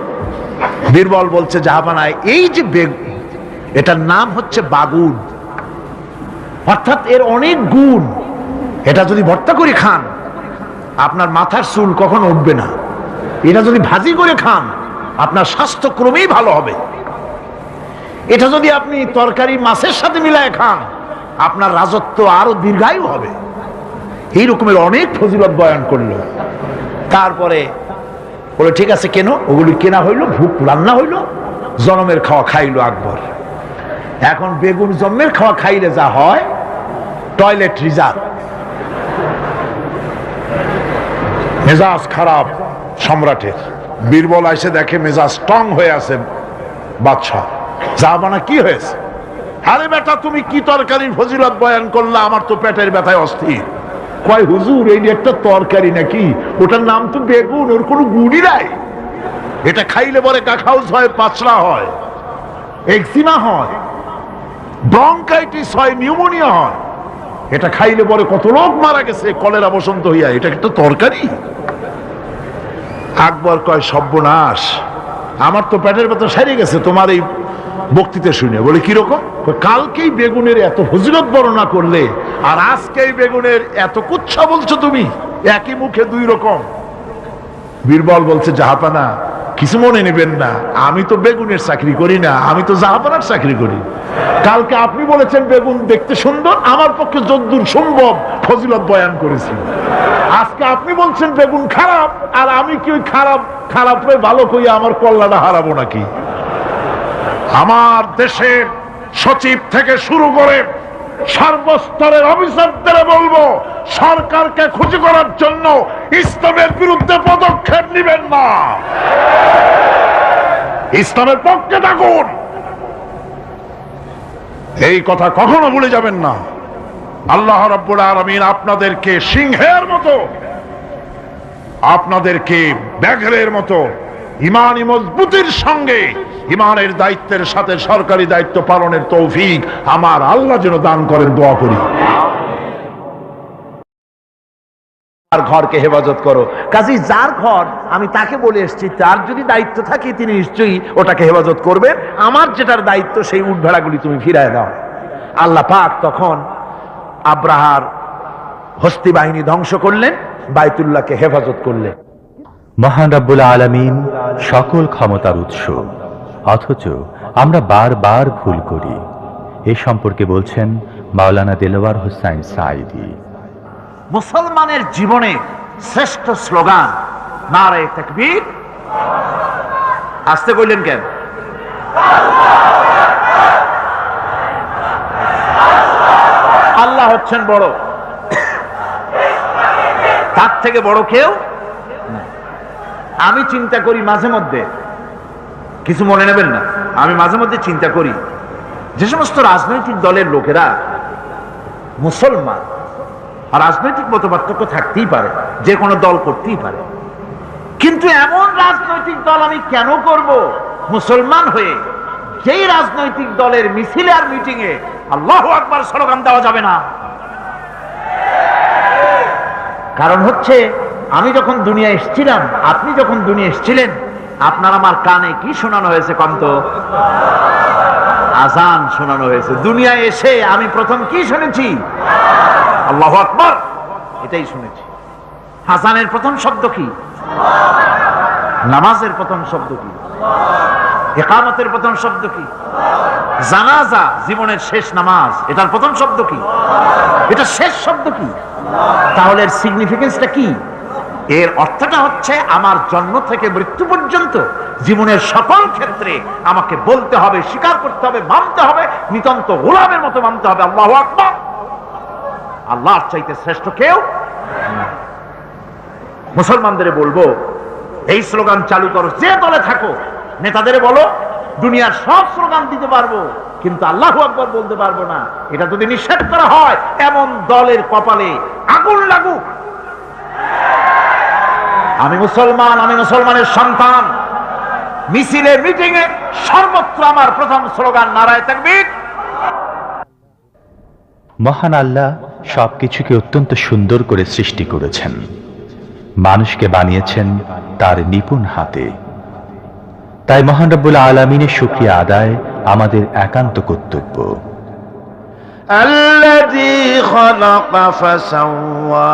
বীরবল বলছে, জাহাপানা, এই যে বেগুন, এটার নাম হচ্ছে বাগুন, অর্থাৎ এর অনেক গুণ। এটা যদি ভর্তা করে খান, আপনার মাথার চুল কখনো উঠবে না। এটা যদি ভাজি করে খান, আপনার স্বাস্থ্য ক্রমেই ভালো হবে। এটা যদি আপনি তরকারি মাছের সাথে মিলায় খান, আপনার রাজত্ব আরো দীর্ঘায়ু হবে। এই রকমের অনেক ফজিলত বয়ান করলো। তারপরে বলে ঠিক আছে কেন? ওগুলি কেনা হইলো, ভুক রান্না হইলো, জনমের খাওয়া খাইলো আকবর। এখন বেগুন জন্মের খাওয়া খাইলে যা হয়, টয়লেট রিজার্ভ, মেজাজ খারাপ সম্রাটের। বীরবল এসে দেখে মেজাজ স্ট্রং হয়ে আছে বাদশাহ। জাহাপানা কি হয়েছে? আরে বেটা তুমি কি তরকারির ফজিলত বয়ান করলা, আমার তো পেটের ব্যথায় অস্থির। কয় হুজুর এই একটা তরকারি নাকি, ওটার নাম তো বেগুন, ওর কোনো গুণই নাই। এটা খাইলে পরে কাখাউস হয়, পাচড়া হয়, এক্সিমা হয়, ব্রঙ্কাইটিস হয়, নিউমোনিয়া হয়। এটা খাইলে পরে কত লোক মারা গেছে কলেরা বসন্ত হইয়া, এটা কিন্তু তরকারি। আকবর কয় সর্বনাশ, আমার তো পেটের ব্যথা সেরে গেছে তোমার এই বক্তৃতা শুনে। বলে কিরকম? কালকেই বেগুনের এত ফজিলত বর্ণনা করলে, আর আজকেই বেগুনের এত কুচ্ছা বলছো তুমি, একই মুখে দুই রকম। বীরবল বলছে জাহাপানা কিছু মনে নেবেন না, আমি তো বেগুনের চাকরি করি না, আমি তো জাহাপানার চাকরি করি। কালকে আপনি বলেছেন বেগুন দেখতে সুন্দর, আমার পক্ষে যদ্দূর সম্ভব ফজিলত বয়ান করেছি। আজকে আপনি বলছেন বেগুন খারাপ, আর আমি কি ওই খারাপ ভালো কইয়া আমার কল্যাণটা হারাবো নাকি? আমার দেশের সচিব থেকে শুরু করে সর্বস্তরের অফিসারদের বলবো, সরকারকে খুশি করার জন্য ইসলামের বিরুদ্ধে পদক্ষেপ নেবেন না, ইসলামের পক্ষে থাকুন। এই কথা কখনো ভুলে যাবেন না। আল্লাহ রাব্বুল আলামিন আপনাদেরকে সিংহের মতো, আপনাদেরকে ব্যাঘ্রের মতো ইমানি মজবুতির সঙ্গে ইমানের দায়িত্বের সাথে সরকারি দায়িত্ব পালনের তৌফিক আমার আল্লাহ যেন দান করেন, দোয়া করি। আর ঘরকে হেফাজত করো। কাজী যার ঘর আমি তাকে বলে এসেছি, তার যদি দায়িত্ব থাকে তিনি নিশ্চয়ই ওটাকে হেফাজত করবেন। আমার যেটার দায়িত্ব সেই উট ভেড়াগুলি তুমি ফিরায় দাও। আল্লাহ পাক তখন আব্রাহার হস্তি বাহিনী ধ্বংস করলেন, বাইতুল্লাহকে হেফাজত করলেন। মহান রব্বুল আলামিন সকল ক্ষমতার উৎস, অথচ আমরা বারবার ভুল করি। এ সম্পর্কে বলছেন মাওলানা দেলোয়ার হোসাইন সাঈদী। মুসলমানের জীবনে শ্রেষ্ঠ স্লোগান নারে তাকবীর। আসতে কইলেন কেন? আল্লাহ হচ্ছেন বড়, তার থেকে বড় কেউ। আমি চিন্তা করি মাঝে মধ্যে, কিছু মনে নেবেন না, আমি মাঝে মধ্যে চিন্তা করি যে সমস্ত রাজনৈতিক দলের লোকেরা মুসলমান, আর রাজনৈতিক মতপার্থক্য থাকতেই পারে, যে কোনো দল করতেই পারে, কিন্তু এমন রাজনৈতিক দল আমি কেন করব মুসলমান হয়ে যেই রাজনৈতিক দলের মিছিলে আর মিটিং এ আল্লাহু আকবার স্লোগান দেওয়া যাবে না? কারণ হচ্ছে আমি যখন দুনিয়া এসেছিলাম, আপনি যখন দুনিয়া এসেছিলেন, আপনার আমার কানে কি শোনানো হয়েছে? কন্ত আজান শোনানো হয়েছে। দুনিয়ায় এসে আমি প্রথম কি শুনেছি? আল্লাহু আকবার, এটাই শুনেছি। আজানের প্রথম শব্দ কি? নামাজের প্রথম শব্দ কি? ইকামতের প্রথম শব্দ কি? জানাজা, জীবনের শেষ নামাজ, এটার প্রথম শব্দ কি? এটা শেষ শব্দ কি? তাহলে এর সিগনিফিকেন্সটা কি? এর অর্থটা হচ্ছে আমার জন্ম থেকে মৃত্যু পর্যন্ত জীবনের সকল ক্ষেত্রে আমাকে বলতে হবে, স্বীকার করতে হবে, মানতে হবে, নিতান্ত গোলামের মতো মানতে হবে আল্লাহু আকবার। আল্লাহর চাইতে শ্রেষ্ঠ কেউ। মুসলমানদের বলবো এই স্লোগান চালু করো, যে দলে থাকো। নেতাদের বলো দুনিয়ার সব স্লোগান দিতে পারবো, কিন্তু আল্লাহু আকবার বলতে পারবো না। এটা যদি নিষেধ করা হয়, এমন দলের কপালে আগুন লাগুক। আমি মুসলমান, আমি মুসলমানের সন্তান। মিছিলে মিটিং এ সর্বত্র আমার প্রথম স্লোগান নারায়ে তাকবীর। মহান আল্লাহ সবকিছুকে অত্যন্ত সুন্দর করে সৃষ্টি করেছেন, মানুষকে বানিয়েছেন তার নিপুণ হাতে। তাই মহান রব্বুল আলামিনের শুকরিয়া আদায় আমাদের একান্ত কর্তব্য। আল্লাযী খালাকা ফাসাওয়া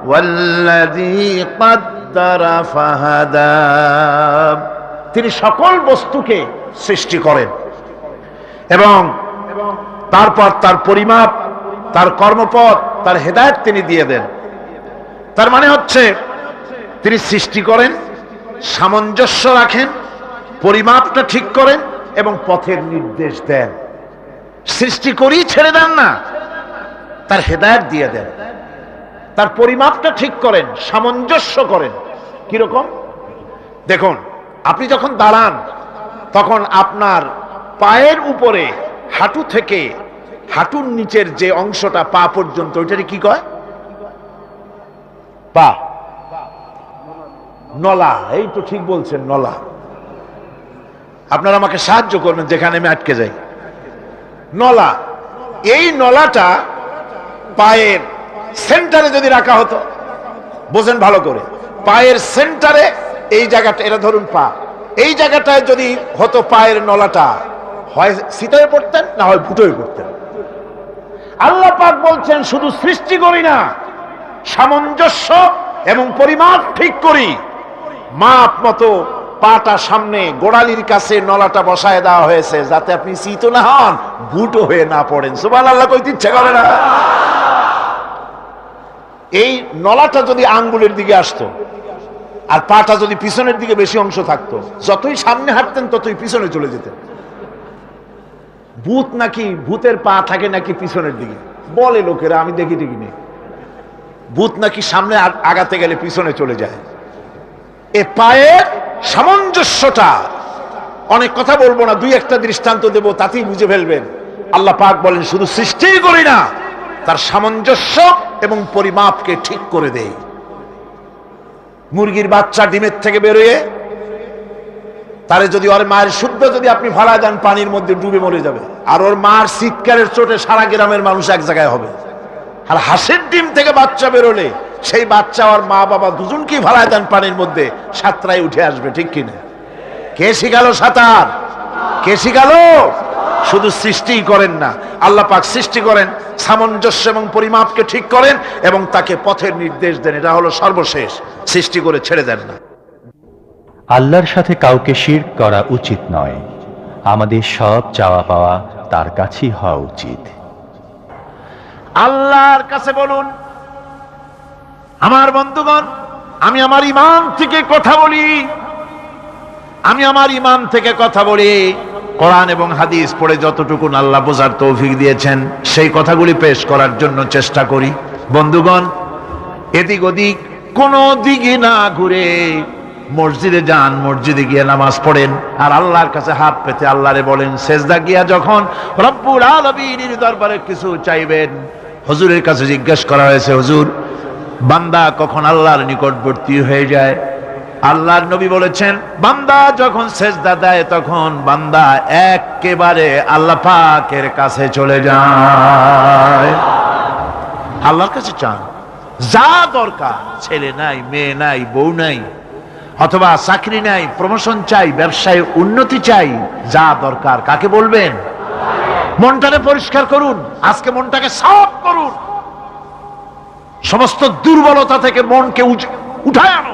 ওয়াল্লাযী কদ্দারা ফাহাদা। তিনি সকল বস্তুকে সৃষ্টি করেন এবং তারপর তার পরিমাপ, তার কর্মপথ, তার হেদায়েত তিনি দিয়ে দেন। তার মানে হচ্ছে তিনি সৃষ্টি করেন, সামঞ্জস্য রাখেন, পরিমাপটা ঠিক করেন এবং পথের নির্দেশ দেন। সৃষ্টি করেই ছেড়ে দেন না, তার হেদায়েত দিয়ে দেন। তার পরিমাপটা ঠিক করেন, সামঞ্জস্য করেন। কিরকম? দেখুন, আপনি যখন দাঁড়ান তখন আপনার পায়ের উপরে হাঁটু থেকে হাঁটুর নিচের যে অংশটা পা পর্যন্ত, ওইটারে কি কয়? পা, নলা। এই তো ঠিক বলছেন, নলা। আপনারা আমাকে সাহায্য করবেন যেখানে আমি আটকে যাই। নলা। এই নলাটা পায়ের সেন্টারে যদি রাখা হতো, বোঝেন ভালো করে, পায়ের সেন্টারে এই জায়গাটা, এটা ধরুন পা, এই জায়গাটায় যদি হতো পায়ের নলাটা, হয় সিটায় পড়তেন, না হয় ফুটোয় পড়তেন। আল্লাহ পাক বলছেন শুধু সৃষ্টি করি না, সামঞ্জস্য এবং পরিমাপ ঠিক করি। মাপ মতো পাটা সামনে গোড়ালির কাছে নলাটা বসায় দেওয়া হয়েছে, যাতে আপনি চিত না হন, ভুটো হয়ে না পড়েন। সুবহানাল্লাহ কইতে ইচ্ছা করে না? এই নলাটা যদি আঙ্গুলের দিকে আসতো আর পাটা যদি পিছনের দিকে বেশি অংশ থাকতো, যতই সামনে হাঁটতেন ততই পিছনে চলে যেতেন। ভূত নাকি, ভূতের পা থাকে নাকি পিছনের দিকে, বলে লোকেরা, আমি দেখি দেখি নেই। ভূত নাকি সামনে আগাতে গেলে পিছনে চলে যায়। এ পায়ের সামঞ্জস্যটা, অনেক কথা বলবো না, দুই একটা দৃষ্টান্ত দেব, তাতেই বুঝে ফেলবেন। আল্লাহ পাক বলেন শুধু সৃষ্টিই করি না, তার সামঞ্জস্য এবং পরিমাপকে ঠিক করে দেই। মুরগির বাচ্চা ডিমের থেকে বেরোয়, তারে যদি ওর মায়ের শুদ্ধ যদি আপনি ফালা দেন, পানির মধ্যে ডুবে মরে যাবে। আর ওর মার চিৎকারের চোটে সারা গ্রামের মানুষ এক জায়গায় হবে। আর হাঁসের ডিম থেকে বাচ্চা বেরোলে সেই বাচ্চা আর মা বাবা দুজনকেই ফালায় দেন পানির মধ্যে, সাঁতরায় উঠে আসবে। ঠিক কিনা? কে শিখালো সাঁতার? কে শিখালো? শুধু সৃষ্টিই করেন না, আল্লাহ পাক সৃষ্টি করেন, সামঞ্জস্য এবং পরিমাপকে ঠিক করেন এবং তাকে পথের নির্দেশ দেন। এটা হলো সর্বশেষ। সৃষ্টি করে ছেড়ে দেন না। আল্লাহর সাথে কাউকে শিরক করা উচিত নয়। আমাদের সব চাওয়া পাওয়া তার কাছেই হওয়া উচিত। আল্লাহর কাছে বলুন, আমার বন্ধুগণ, আমি আমার ইমান থেকে কথা বলি, আমি আমার ইমান থেকে কথা বলি। কোরআন এবং হাদিস পড়ে যতটুকু আল্লাহ বোঝার তৌফিক দিয়েছেন, সেই কথাগুলি পেশ করার জন্য চেষ্টা করি। বন্ধুগণ, এদিক ওদিক কোনো দিকে না ঘুরে মসজিদে যান, মসজিদে গিয়ে নামাজ পড়েন, আর আল্লাহর কাছে হাত পেতে আল্লাহরে বলেন। সেজদা গিয়া যখন রব্বুল আলামিনের দরবারে কিছু চাইবেন, হুজুরের কাছে জিজ্ঞেস করা হয়েছে, হুজুর, বান্দা কখন আল্লাহর নিকটবর্তী হয়ে যায়? আল্লাহর নবী বলেছেন, বান্দা যখন সেজদা দেয় তখন বান্দা একেবারে আল্লাহ পাকের কাছে চলে যায়। আল্লাহর কাছে চান, যা দরকার, ছেলে নাই, মেয়ে নাই, বউ নাই, অথবা চাকরি নাই, প্রমোশন চাই, ব্যবসায় উন্নতি চাই, যা দরকার কাকে বলবেন? মনটাকে পরিষ্কার করুন, আজকে মনটাকে সাফ করুন, সমস্ত দুর্বলতা থেকে মনকে উঠায় আনো,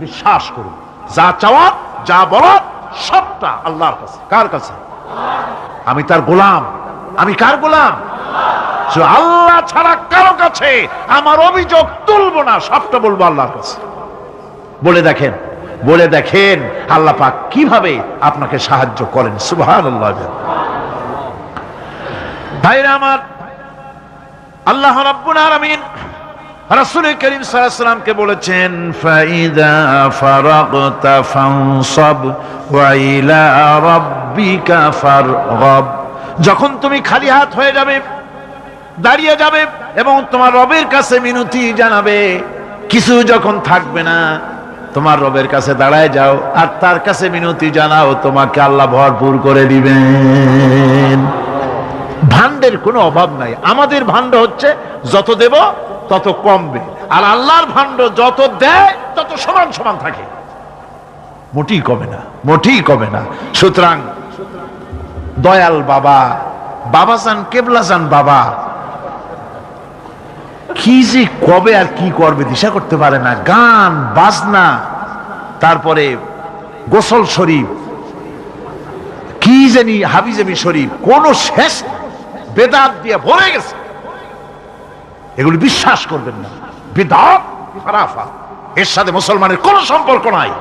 বিশ্বাস করুন, যা চাওয়ার, যা বলার সবটা আল্লাহর কাছে। কার কাছে? আমি তার গোলাম। আমি কার গোলাম? আল্লাহ ছাড়া কারো কাছে আমার অভিযোগ তুলবো না, সবটা বলবো আল্লাহর কাছে। বলে দেখেন, বলে দেখেন আল্লাহ পাক কিভাবে আপনাকে সাহায্য করেন। সুবহানাল্লাহ। ভাইরা আমার, আল্লাহ রাব্বুল আলামিন রাসূল করিম সাল্লাল্লাহু আলাইহি ওয়াসাল্লামকে বলেছেন, ফাইদা ফারাগতা ফানসাব ওয়া ইলা রাব্বিকা ফারগাব। যখন তুমি খালি হাত হয়ে যাবে, দাঁড়িয়ে যাবে এবং তোমার রবের কাছে মিনতি জানাবে, কিছু যখন থাকবে না, তোমার রবের কাছে দাঁড়ায় যাও আর তার কাছে মিনতি জানাও, তোমাকে আল্লাহ ভরপুর করে দিবেন। ভান্ডের কোনো অভাব নাই। আমাদের ভান্ড হচ্ছে যত দেব তত কমবে, আর আল্লাহর ভান্ড যত দেয় তত সমান সমান থাকে, মোটেই কমে না, মোটেই কমে না। সুতরাং দয়াল বাবা, বাবা চান, কেবলা চান বাবা, কি যে কবে আর কি করবে দিশা করতে পারে না। গান বাজনা, তারপরে গোসল শরীফ, কি জানি হাবিজাবি শরীফ, কোন শেষ বেদাত দিয়ে ভরে গেছে। এগুলি বিশ্বাস করবেন না, বিদআত খারাফা, এর সাথে মুসলমানের কোনো সম্পর্ক নাই।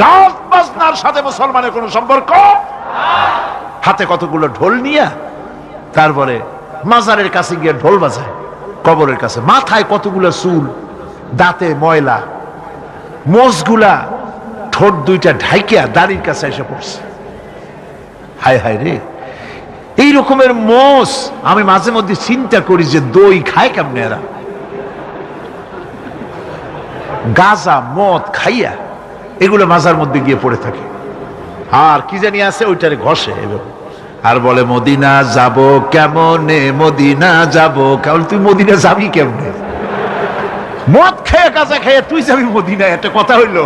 গাছ বাজনার সাথে মুসলমানের কোনো সম্পর্ক। হাতে কতগুলো ঢোল নিয়ে তারপরে মাজারের কাছে গিয়ে ঢোল বাজায়, কবরের কাছে মাথায় কতগুলো চুল, দাঁতে ময়লা, মোষগুলা ঠোঁট দুইটা ঢাইকিয়া দাড়ির কাছে এসে পড়ছে। হায় হায় রে, এই রকমের মোষ আমি মাঝে মধ্যে চিন্তা করি যে দই খায় কেমনে এরা, গাঁজা মদ খাইয়া এগুলো মাজার মধ্যে গিয়ে পড়ে থাকে। আর কি জানি আছে ওইটারে ঘষে আর বলে মদিনা যাব কেমনে, মদিনা যাব কেমন। তুই মদিনা যাবি কেমনে? মদ খেয়ে গাঁজা খেয়ে তুই যাবি মদিনা? একটা কথা হইল?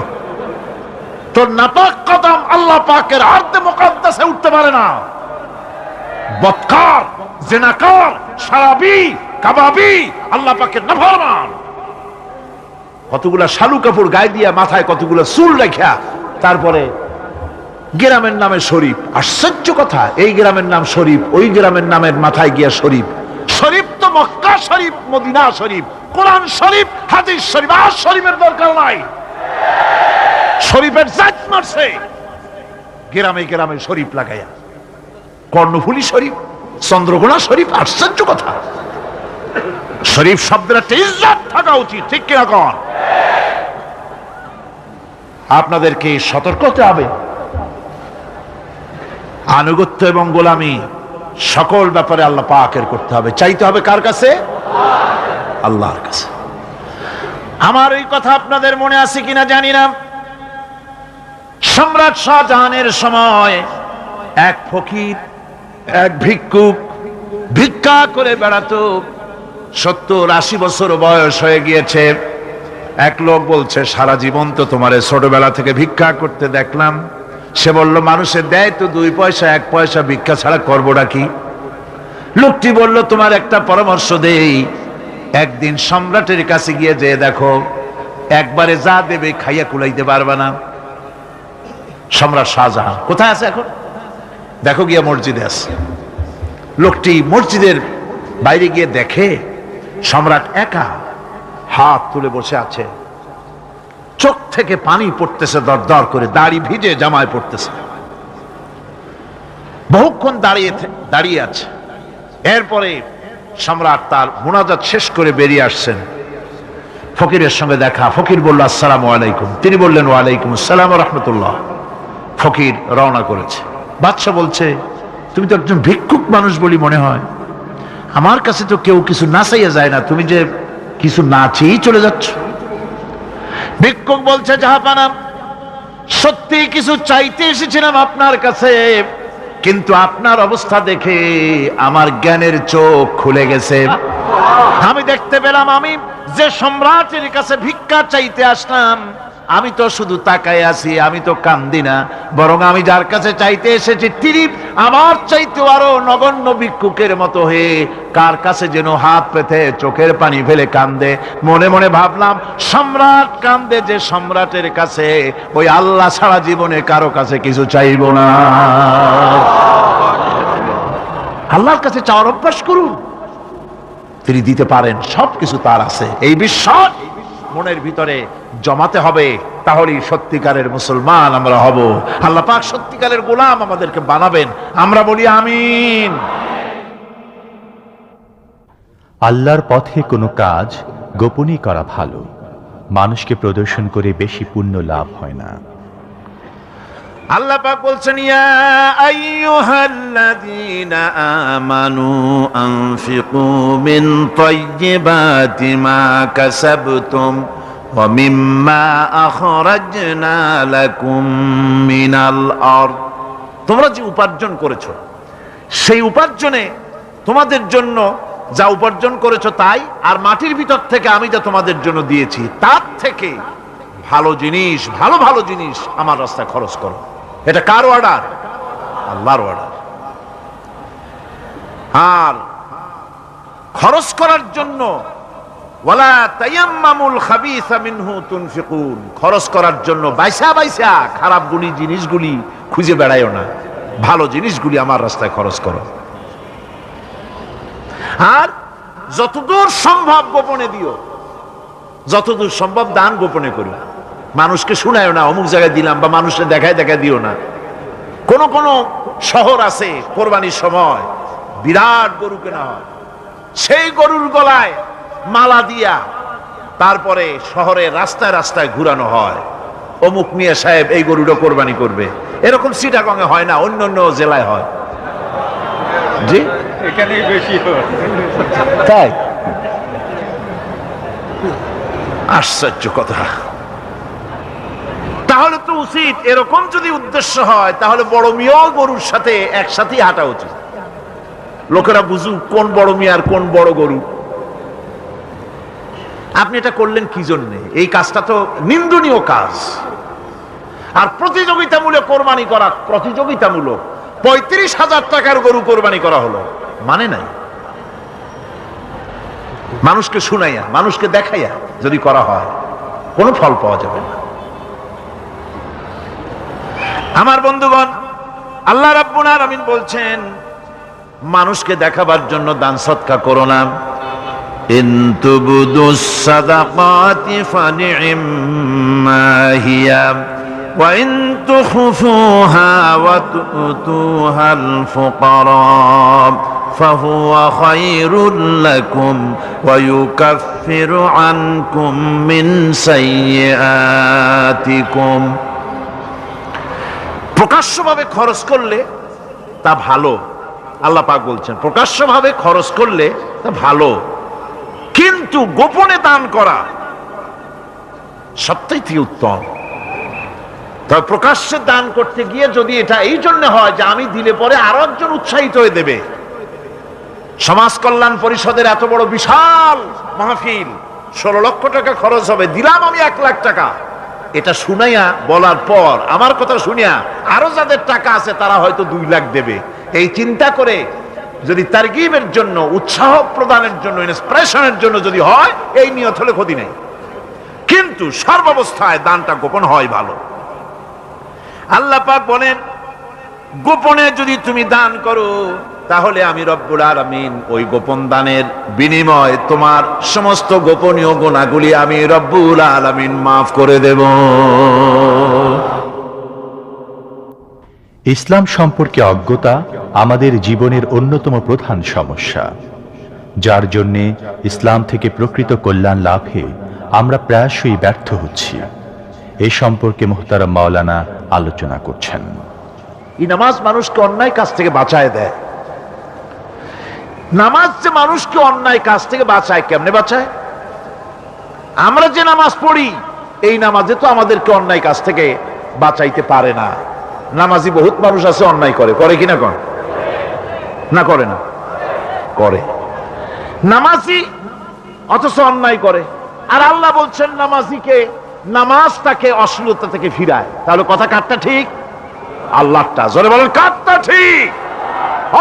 তোর নাপাক কদম আল্লাহ পাকের আরদে মুকাদ্দাসে উঠতে পারে না। বদকার, জিনাকার, শারাবি, কাবাবি, আল্লাহ পাকের নাফরমান, কতগুলা শালু কাপড় গায়ে দিয়া মাথায় কতগুলা চুল রাখিয়া তারপরে গ্রামের নামে শরীফ। আশ্চর্য কথা, এই গ্রামের নাম শরীফ, ওই গ্রামের নামের মাথায় গিয়া শরীফ। শরীফ তো মক্কা শরীফ, মদিনা শরীফ, কোরআন শরীফ, হাদিস শরীফ। আর শরীফের দরকার নাই। শরীফের জাত মারছে গ্রামে গ্রামে শরীফ লাগাইয়া। কর্ণফুলী শরীফ, চন্দ্রকোনা শরীফ। আশ্চর্য কথা, শরীফ শব্দের একটা ইজ্জত থাকা উচিত, ঠিক কিনা কন? আপনাদেরকে সতর্ক হতে হবে। আনুগত্য এবং গোলামি সকল ব্যাপারে আল্লাহ পাকের করতে হবে। চাইতে হবে কার কাছে? আল্লাহর কাছে। আমার এই কথা আপনাদের মনে আছে কিনা জানি না। সম্রাট শাহজাহানের সময় এক ফকির, এক ভিক্ষুক ভিক্ষা করে বেড়াতো। 70-80 বছর বয়স হয়ে গিয়েছে। এক লোক বলছে, সারা জীবন তো তোমারে ছোটবেলা থেকে ভিক্ষা করতে দেখলাম। সে বলল, মানুষের দেয় তো 2 পয়সা 1 পয়সা, ভিক্ষা ছাড়া করবোটা কি? লোকটি বলল, তোমার একটা পরামর্শ দেই, একদিন সম্রাটের কাছে গিয়ে যে দেখো, একবারে যা দেবে খাইয়া কুলাইতে পারবে না। সম্রাট শাহজাহান কোথায় আছে এখন? দেখো গিয়া মসজিদে আছে। লোকটি মসজিদের বাইরে গিয়ে দেখে সম্রাট একা হাত তুলে বসে আছে, চোখ থেকে পানি পড়তেছে দর দর করে, দাড়ি ভিজে জামায় পড়তেছে। বহুক্ষণ দাঁড়িয়ে আছে। এরপরে সম্রাট তার মুনাজাত শেষ করে বেরিয়ে আসছেন। ফকিরের সঙ্গে দেখা। ফকির বলল, আসসালামু আলাইকুম। তিনি বললেন, ওয়ালাইকুম আসসালাম ওয়া রাহমাতুল্লাহ। ফকির রওনা করেছে। বাদশা বলছে, তুমি তো একজন ভিক্ষুক মানুষ বলি মনে হয়, আমার কাছে তো কেউ কিছু না চাইয়া যায় না, তুমি যে কিছু না চেয়েই চলে যাচ্ছ। ভিক্ষুক বলছে, জাহাপানা, সত্যি কিছু চাইতে এসেছিলাম আপনার কাছে, কিন্তু আপনার অবস্থা দেখে আমার জ্ঞানের চোখ খুলে গেছে। আমি দেখতে পেলাম আমি যে সম্রাটের কাছে ভিক্ষা চাইতে আসলাম, আমি তো শুধু তাকায় আছি, আমি তো কান্দি না, বরং আমি যার কাছে চাইতে এসেছি তিনি আমার চাইতে আরো নগণ্য ভিক্ষুকের মতো হয়ে কার কাছে যেন হাত পেতে চোখের পানি ফেলে কান্দে। মনে মনে ভাবলাম, সম্রাট কান্দে যে সম্রাটের কাছে, ওই আল্লাহ ছাড়া জীবনে কারো কাছে কিছু চাইব না। আল্লাহর কাছে চাওয়ার অভ্যাস করুন, তিনি দিতে পারেন, সবকিছু তার আছে। এই বিশ্বাস মনের ভিতরে জমাতে হবে, তাহলেই সত্যিকারের মুসলমান আমরা হব। আল্লাহ পাক সত্যিকারের গোলাম আমাদেরকে বানাবেন। আমরা বলি আমিন। আল্লাহর পথে কোনো কাজ গোপনই করা ভালো। মানুষকে প্রদর্শন করে বেশি পুণ্য লাভ হয় না। আল্লাহ পাক বলছেন, ইয়া আইয়ুহাল্লাযীনা আমানু আনফিকু মিন তাইয়্যিবাতি মা কাসাবতুম ওয়া মিম্মা আখরাজনা লাকুম মিনাল আরদ। তোমরা যে উপার্জন করেছো, সেই উপার্জনে তোমাদের জন্য যা উপার্জন করেছো তাই, আর মাটির ভিতর থেকে আমি যা তোমাদের জন্য দিয়েছি তার থেকে ভালো জিনিস, ভালো ভালো জিনিস আমার রাস্তায় খরচ করো। এটা কার অর্ডার? আল্লাহর অর্ডার। আর খরচ করার জন্য ওয়ালা তায়াম্মামুল খাবিসা মিনহু তুনফিকুন, খরচ করার জন্য বাইসা বাইসা খারাপ জিনিসগুলি খুঁজে বেড়াইও না, ভালো জিনিসগুলি আমার রাস্তায় খরচ করো। আর যতদূর সম্ভব গোপনে দিও, যতদূর সম্ভব দান গোপনে করো। মানুষকে শুনায়ও না অমুক জায়গায় দিলাম, বা মানুষকে দেখায় দেখায় দিও না। কোন কোন শহর আছে কোরবানির সময় বিরাট গরু কেনা হয়, সেই গরুর গলায় মালা দিয়া তারপরে শহরের রাস্তায় রাস্তায় ঘুরানো হয়, অমুক মিয়া সাহেব এই গরুটা কোরবানি করবে। এরকম চিটাগংয়ে হয় না, অন্য অন্য জেলায় হয়। জি, এখানেই বেশি হয়। তাই? আশ্চর্য কথা। তাহলে তো উচিত, এরকম যদি উদ্দেশ্য হয় তাহলে বড় মিয়াও গরুর সাথে একসাথেই হাঁটা উচিত, লোকেরা বুঝুক কোন বড় মিয়া আর কোন বড় গরু। আপনি এটা করলেন কি জন্যে? এই কাজটা তো নিন্দনীয় কাজ। আর প্রতিযোগিতামূলক কোরবানি করা, প্রতিযোগিতামূলক 35,000 টাকার গরু কোরবানি করা হলো, মানে নাই। মানুষকে শুনাইয়া, মানুষকে দেখাইয়া যদি করা হয় কোনো ফল পাওয়া যাবে না। আমার বন্ধুগণ, আল্লাহ রাব্বুল আলামিন বলছেন মানুষকে দেখাবার জন্য দান সদকা করো না। ইন তুবদুস সাদাকাতি ফানি'ম্মা হিয়া ওয়া ইন তুখফুহা ওয়া তু'তুহাল ফুকারা ফাহুয়া খায়রুল লাকুম ওয়া ইউকাফিরু আনকুম মিন সাইয়্যাতিকুম। প্রকাশ্যভাবে খরচ করলে তা ভালো, আল্লাহ পাক বলছেন প্রকাশ্যভাবে খরচ করলে তা ভালো, কিন্তু গোপনে দান করা সবথেকে উত্তম। তবে প্রকাশ্যে দান করতে গিয়ে যদি এটা এই জন্য হয় যে আমি দিলে পরে আরো একজন উৎসাহিত হয়ে দেবে, সমাজ কল্যাণ পরিষদের এত বড় বিশাল মাহফিল, 16 লক্ষ টাকা খরচ হবে, দিলাম আমি 1 লাখ টাকা, এটা শুনাইয়া বলার পর আমার কথা শুনিয়া আরো যাদের টাকা আছে তারা হয়তো 2 লাখ দেবে, এই চিন্তা করে যদি তারগিবের জন্য, উৎসাহ প্রদানের জন্য, ইন্সপিরেশনের জন্য যদি হয়, এই নিয়ত হলে ক্ষতি নেই। কিন্তু সর্বাবস্থায় দানটা গোপন হয় ভালো। আল্লাহ পাক বলেন গোপনে যদি তুমি দান করো তাহলে আমি রব্বুল আলামিন ওই গোপন দানের বিনিময়ে তোমার সমস্ত গোপনীয় গুনাহগুলি আমি রব্বুল আলামিন মাফ করে দেব। ইসলাম সম্পর্কে অজ্ঞতা আমাদের জীবনের অন্যতম প্রধান সমস্যা, যার জন্যে ইসলাম থেকে প্রকৃত কল্যাণ লাভে আমরা প্রায়শই ব্যর্থ হচ্ছি। এই সম্পর্কে মুহতারাম মাওলানা আলোচনা করছেন। এই নামাজ মানুষকে অন্যায় কাজ থেকে বাঁচায় দেয়। নামাজ যে মানুষকে অন্যায় কাজ থেকে বাঁচায়, কেমনে বাঁচায়? আমরা যে নামাজ পড়ি এই নামাজে তো আমাদেরকে অন্যায় কাজ থেকে বাঁচাইতে পারে না। নামাজি বহুত মানুষ আছে অন্যায় করে, করে কিনা কর না? করে না? করে। নামাজি অথচ অন্যায় করে। আর আল্লাহ বলছেন নামাজিকে, নামাজ তাকে অশ্লীলতা থেকে ফিরায়। তাহলে কথা কারটা ঠিক? আল্লাহটা। জোরে বলেন কারটা ঠিক?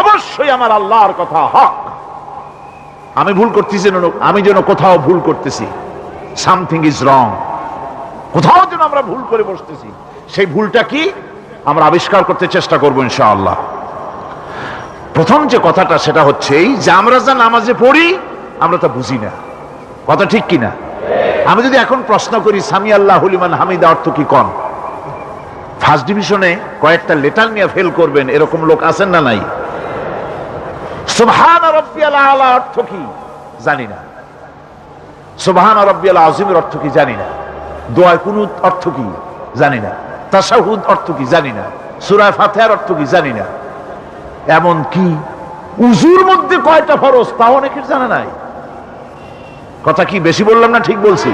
অবশ্যই আমার আল্লাহর কথা হক। আমি ভুল করতেছি, আমি যেন কোথাও ভুল করতেছি, সামথিং ইজ রং, কোথাও যেন আমরা ভুল করে বসতেছি, সেই ভুলটা কি আমরা আবিষ্কার করতে চেষ্টা করবো ইনশাআল্লাহ। প্রথম যে কথাটা সেটা হচ্ছে এই যে আমরা যা নামাজে পড়ি আমরা তা বুঝি না। কথা ঠিক কিনা? আমি যদি এখন প্রশ্ন করি সামি আল্লাহু লিমান হামিদা অর্থ কি কোন, ফার্স্ট ডিভিশনে কয়েকটা লেটার নিয়ে ফেল করবেন এরকম লোক আছেন না নাই? সুবহান রাব্বিয়াল আলা অর্থ কি জানি না, সুবহান রাব্বিয়াল আযীমের অর্থ কি জানি না, দোয়া কুনুত অর্থ কি জানি না, তাশাহুদ অর্থ কি জানি না, সূরা ফাতিহার অর্থ কি জানি না, এমন কি উযুর মধ্যে কয়টা ফরজ তাও অনেকের জানা নাই। কথা কি বেশি বললাম না ঠিক বলছি?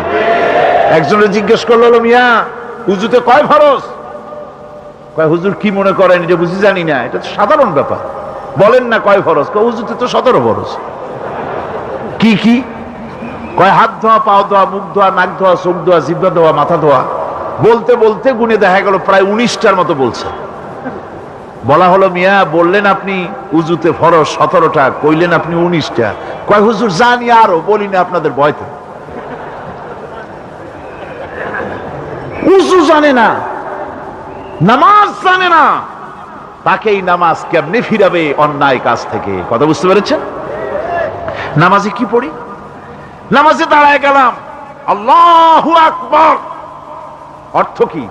একজনের জিজ্ঞেস করলো, মিয়া উযুতে কয় ফরজ? কয় হুজুর কি মনে করেন এটা বুঝি জানি না, এটা তো সাধারণ ব্যাপার, বলেন না কয় ফরজ? কয় উযুতে তো 17 ফরজ। কি কি? কয় হাত ধোয়া, পাও ধোয়া, মুখ ধোয়া, নাক ধোয়া, চোখ ধোয়া, জিহ্বা ধোয়া, মাথা ধোয়া। বলতে বলতে গুনে দেখা গেল প্রায় 19টার মতো বলছে। বলা হলো মিয়া বললেন আপনি উযুতে ফরজ 17টা, কইলেন আপনি 19টা। কয় হুজুর জানি আরো, বলি না আপনাদের ভয়তে। উযু জানে না, নামাজ জানে না, তাকে এই নামাজ কেমনে ফিরাবে অন্যায় কাজ থেকে? কথা বুঝতে পেরেছেন? নামাজে কি পড়ি? নামাজে দাঁড়ায় গেলাম, আল্লাহু আকবার, অর্থ কি?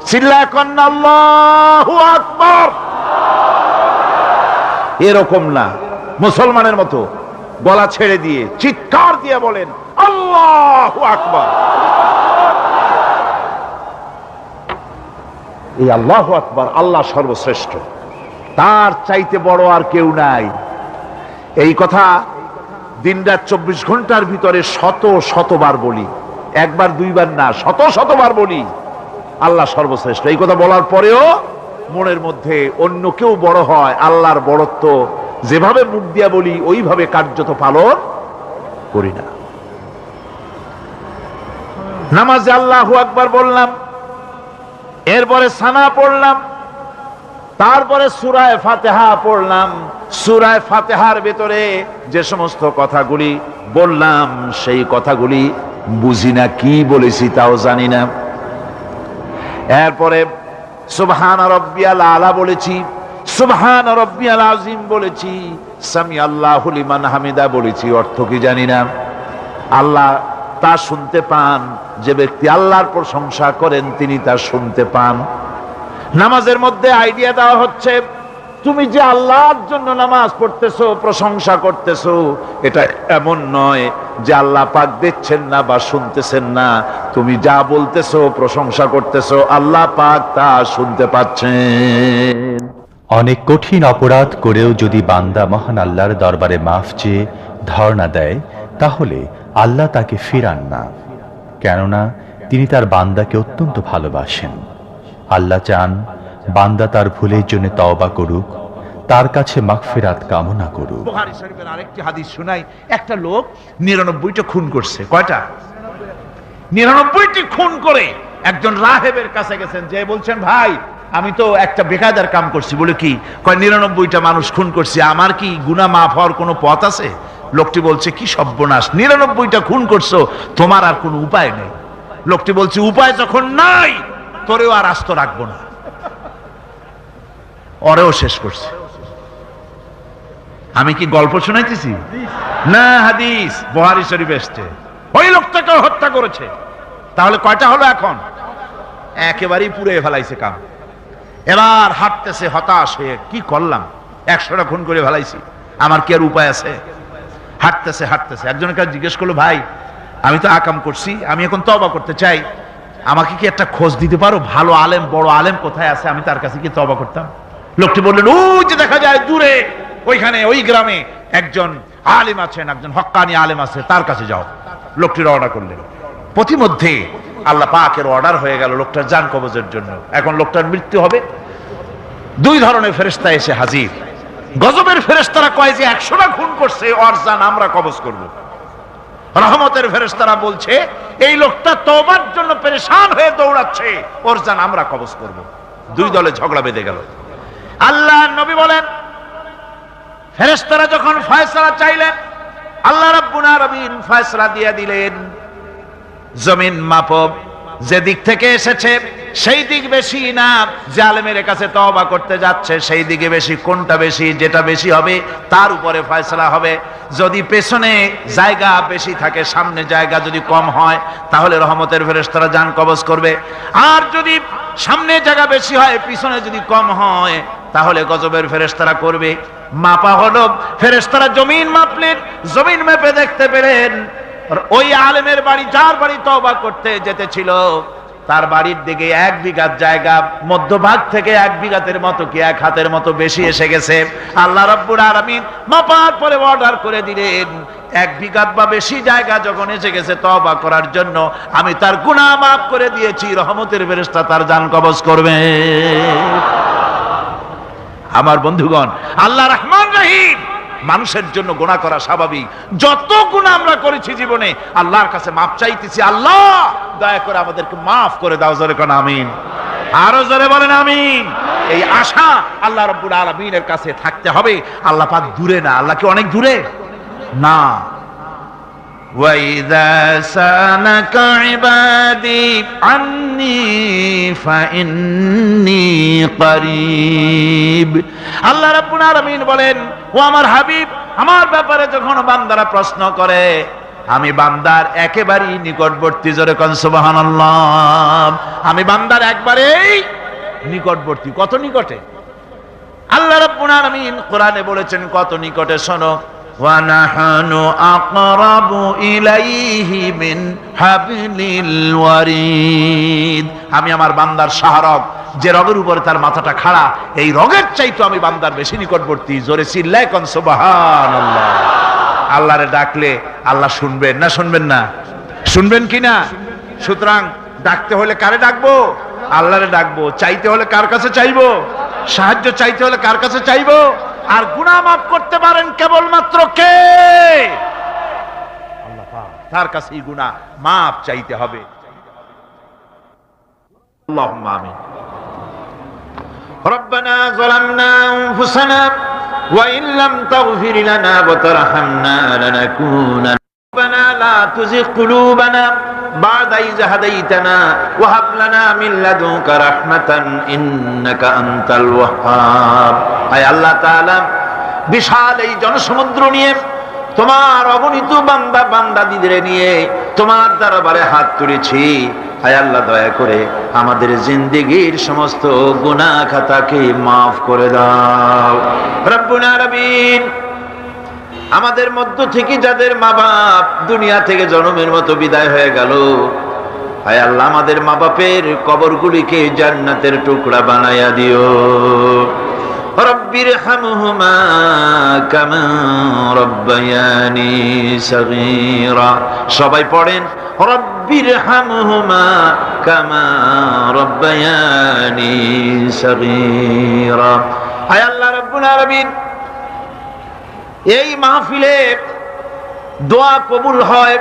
চিল্লায় কন্না আল্লাহু আকবার। এরকম না, মুসলমানের মতো গলা ছেড়ে দিয়ে চিৎকার দিয়ে বলেন আল্লাহু আকবার। এই আল্লাহু আকবার, আল্লাহ সর্বশ্রেষ্ঠ, তার চাইতে বড় আর কেউ নাই। এই কথা দিনরাত 24 ঘন্টার ভিতরে শত শতবার বলি, একবার দুইবার না, শত শতবার বলি আল্লাহ সর্বশ্রেষ্ঠ। এই কথা বলার পরেও মনের মধ্যে অন্য কেউ বড় হয়, আল্লাহর বড়ত্ব যেভাবে মুখ দিয়া বলি ওইভাবে কার্যত পালন করি না। নামাজে আল্লাহু আকবার বললাম, এরপরে সানা পড়লাম, তারপরে সূরা ফাতিহা পড়লাম। সূরা ফাতিহার ভেতরে যে সমস্ত কথাগুলি বললাম সেই কথাগুলি বুঝি না, কি বলেছি তাও জানি না। এরপরে সুবহান রাব্বিয়াল আলা বলেছি, সুবহান রাব্বিয়াল আযীম বলেছি, সামি আল্লাহু লিমান হামিদা বলেছি, অর্থ কি জানি না। আল্লাহ তা শুনতে পান, যে ব্যক্তি আল্লাহর প্রশংসা করেন তিনি তা শুনতে পান। নামাজের মধ্যে আইডিয়া দেওয়া হচ্ছে, তুমি যে আল্লাহর জন্য নামাজ পড়তেছো, প্রশংসা করতেছো, এটা এমন নয় যে আল্লাহ পাক দেখছেন না বা শুনতেছেন না। তুমি যা বলতেছো, প্রশংসা করতেছো, আল্লাহ পাক তা শুনতে পাচ্ছেন। অনেক কঠিন অপরাধ করেও যদি বান্দা মহান আল্লাহর দরবারে মাফ চেয়ে ধর্ণা দেয়, তাহলে আল্লাহ তাকে ফিরান না, কেননা তিনি তার বান্দাকে অত্যন্ত ভালোবাসেন। আল্লাহ চান বান্দা তার ভুলের জন্য তওবা করুক, তার কাছে মাগফিরাত কামনা করুক। বুখারী শরীফের আরেকটি হাদিস শোনাই। একটা লোক 99টা খুন করছে। কয়টা? 99টি খুন করে একজন রাহেবের কাছে গেছেন, যে বলছেন ভাই আমি তো একটা বেকায়দার কাম করছি। বলে কি? কয় 99টা মানুষ খুন করছি, আমার কি গুনাহ মাফ হওয়ার কোনো পথ আছে? লোকটি বলছে কি সর্বনাশ, 99টা খুন করছো, তোমার আর কোনো উপায় নেই। লোকটি বলছে উপায় যখন নাই, তোরেও আর আস্ত রাখবো না, ওরেও শেষ করছে। আমি কি গল্প শোনাইতেছি না, হাদিস বুখারী শরীফে এসেছে। ওই লোকটাকে হত্যা করেছে। তাহলে কয়টা হলো এখন? একেবারেই পুড়ে ফেলাইছে কাম। এবার হাঁটতেছে হতাশ হয়ে, কি করলাম, 100টা খুন করে ফেলাইছি, আমার কি আর উপায় আছে? হাঁটতেছে হাঁটতেছে একজনের কাছে জিজ্ঞেস করলো, ভাই আমি তো আকাম করছি, আমি এখন তওবা করতে চাই, আমাকে কি একটা খোঁজ দিতে পারো, ভালো আলেম, বড় আলেম কোথায় আছে, আমি তার কাছে কি তওবা করতাম? লোকটি বললেন, ওই যে দেখা যায় দূরে, ওইখানে ওই গ্রামে একজন আলেম আছেন, একজন হক্কানি আলেম আছে, তার কাছে যাও। লোকটি রওনা করলেন। প্রতিমধ্যে আল্লাহ পাকের অর্ডার হয়ে গেল লোকটার জান কবজের জন্য। এখন লোকটার মৃত্যু হবে। 2 ধরনের ফেরেশতা এসে হাজির। গজবের ফেরেশতারা কয় যে 100টা খুন করছে, ওর জান আমরা কবজ করব। রহমতের ফেরেশতারা বলছে এই লোকটা তওবার জন্য পেরেশান হয়ে দৌড়াচ্ছে, ওর জান আমরা কবজ করব। 2 দলে ঝগড়া বেঁধে গেল। আল্লাহর নবী বলেন, ফেরেশতারা যখন ফয়সালা চাইলেন, আল্লাহ রাব্বুল আলামিন ফয়সালা দিয়ে দিলেন। জমিন মাপব, যে দিক থেকে এসেছে সেই দিক বেশি না, জালেমের কাছে তওবা করতে যাচ্ছে সেই দিকে বেশি। কোনটা বেশি? যেটা বেশি হবে তার উপরে ফয়সালা হবে। যদি পেছনে জায়গা বেশি থাকে, সামনে জায়গা যদি কম হয়, তাহলে রহমতের ফেরেশতারা জান কবজ করবে। আর যদি সামনে জায়গা বেশি হয়, পিছনে যদি কম হয়, তাহলে গজবের ফেরেশতারা করবে। মাপা হলো, ফেরেশতারা জমিন মাপলেন, জমিন মেপে দেখতে পেলেন ওই আলেমের বাড়ি, যার বাড়ি তওবা করতে যেতে ছিল, তার বাড়ির দিকে 1 বিঘা জায়গা, মধ্যভাগ থেকে 1 বিঘাতের মতো কি 1 হাতের মতো বেশি এসে গেছে। আল্লাহ রাব্বুল আলামিন মাপার পরে অর্ডার করে দিলেন, 1 বিঘা বা বেশি জায়গা যখন এসে গেছে তওবা করার জন্য, আমি তার গুনাহ মাফ করে দিয়েছি, রহমতের ফেরেশতা তার জান কবজ করবে। আমার বন্ধুগণ, আল্লাহ রহমান রহিম। মানুষের জন্য গুনাহ করা স্বাভাবিক। যত গুনাহ আমরা করেছি জীবনে, আল্লাহর কাছে মাফ চাইতেছি, আল্লাহ দয়া করে আমাদেরকে মাফ করে দাও। জোরে কোন আমিন, আরো জোরে বলেন আমিন। এই আশা আল্লাহ রাব্বুল আলামিনের কাছে থাকতে হবে। আল্লাহ পাক দূরে না, আল্লাহ কি অনেক দূরে না। وَإِذَا سَأَلَكَ عِبَادِي عَنِّي فَإِنِّي قَرِيبٌ। আল্লাহ রাব্বুল আলামিন বলেন, ও আমার হাবিব, আমার ব্যাপারে যখন বান্দারা প্রশ্ন করে, আমি বান্দার একেবারেই নিকটবর্তী, জোরে কোন সুবহানাল্লাহ। আমি বান্দার একবারেই নিকটবর্তী। কত নিকটে? আল্লাহ রাব্বুল আলামিন কোরআনে বলেছেন কত নিকটে, শোনো, ওয়া নাহানু আকরাবু ইলাইহি মিন হাবলিল ওয়ারিদ। আমি আমার বান্দার শাহরগ, যে রগের উপরে তার মাথাটা খাড়া, এই রগের চাইতে আমি বান্দার বেশি নিকটবর্তী। জোরে চিল্লায় কোন সুবহানাল্লাহ। আল্লাহরে ডাকলে আল্লাহ শুনবেন না শুনবেন না? শুনবেন কিনা? সুতরাং ডাকতে হলে কারে ডাকবো? আল্লাহরে ডাকবো। চাইতে হলে কার কাছে চাইবো? সাহায্য চাইতে হলে কার কাছে চাইবো? আর গুনাহ মাফ করতে পারেন কেবলমাত্র কে? আল্লাহ পাক। তার কাছেই গুনাহ মাফ চাইতে হবে। আল্লাহুম্মা আমিন। রব্বানা যালামনা আনফুসানা ওয়া ইন লাম তাগফির লানা ওয়া তারহামনা লানাকুনান্না ربنا لا تزغ قلوبنا بعد إذ هديتنا وهب لنا من لدنك رحمة إنك أنت الوهاب। আয় আল্লাহ তাআলা, বিশাল এই জনসমুদ্র নিয়ে তোমার অগণিত বান্দা বান্দাদের নিয়ে তোমার দরবারে হাত তুলেছি। আয় আল্লাহ, দয়া করে আমাদের জিন্দেগীর সমস্ত গুনাহ খাতাকে মাফ করে দাও। রব্বুল আলামিন, আমাদের মধ্য থেকে যাদের মা বাপ দুনিয়া থেকে জন্মের মতো বিদায় হয়ে গেল, হায় আল্লাহ, আমাদের মা বাপের কবরগুলিকে জান্নাতের টুকরা বানায়া দিও। রব্বির হামহুমা কামা রব্বায়ানি সগীরা। সবাই পড়েন, রব্বির হামহুমা কামা রব্বায়ানি সগীরা। হায় আল্লাহ রাব্বুল আলামিন, এই মাহফিলে দোয়া কবুল হয়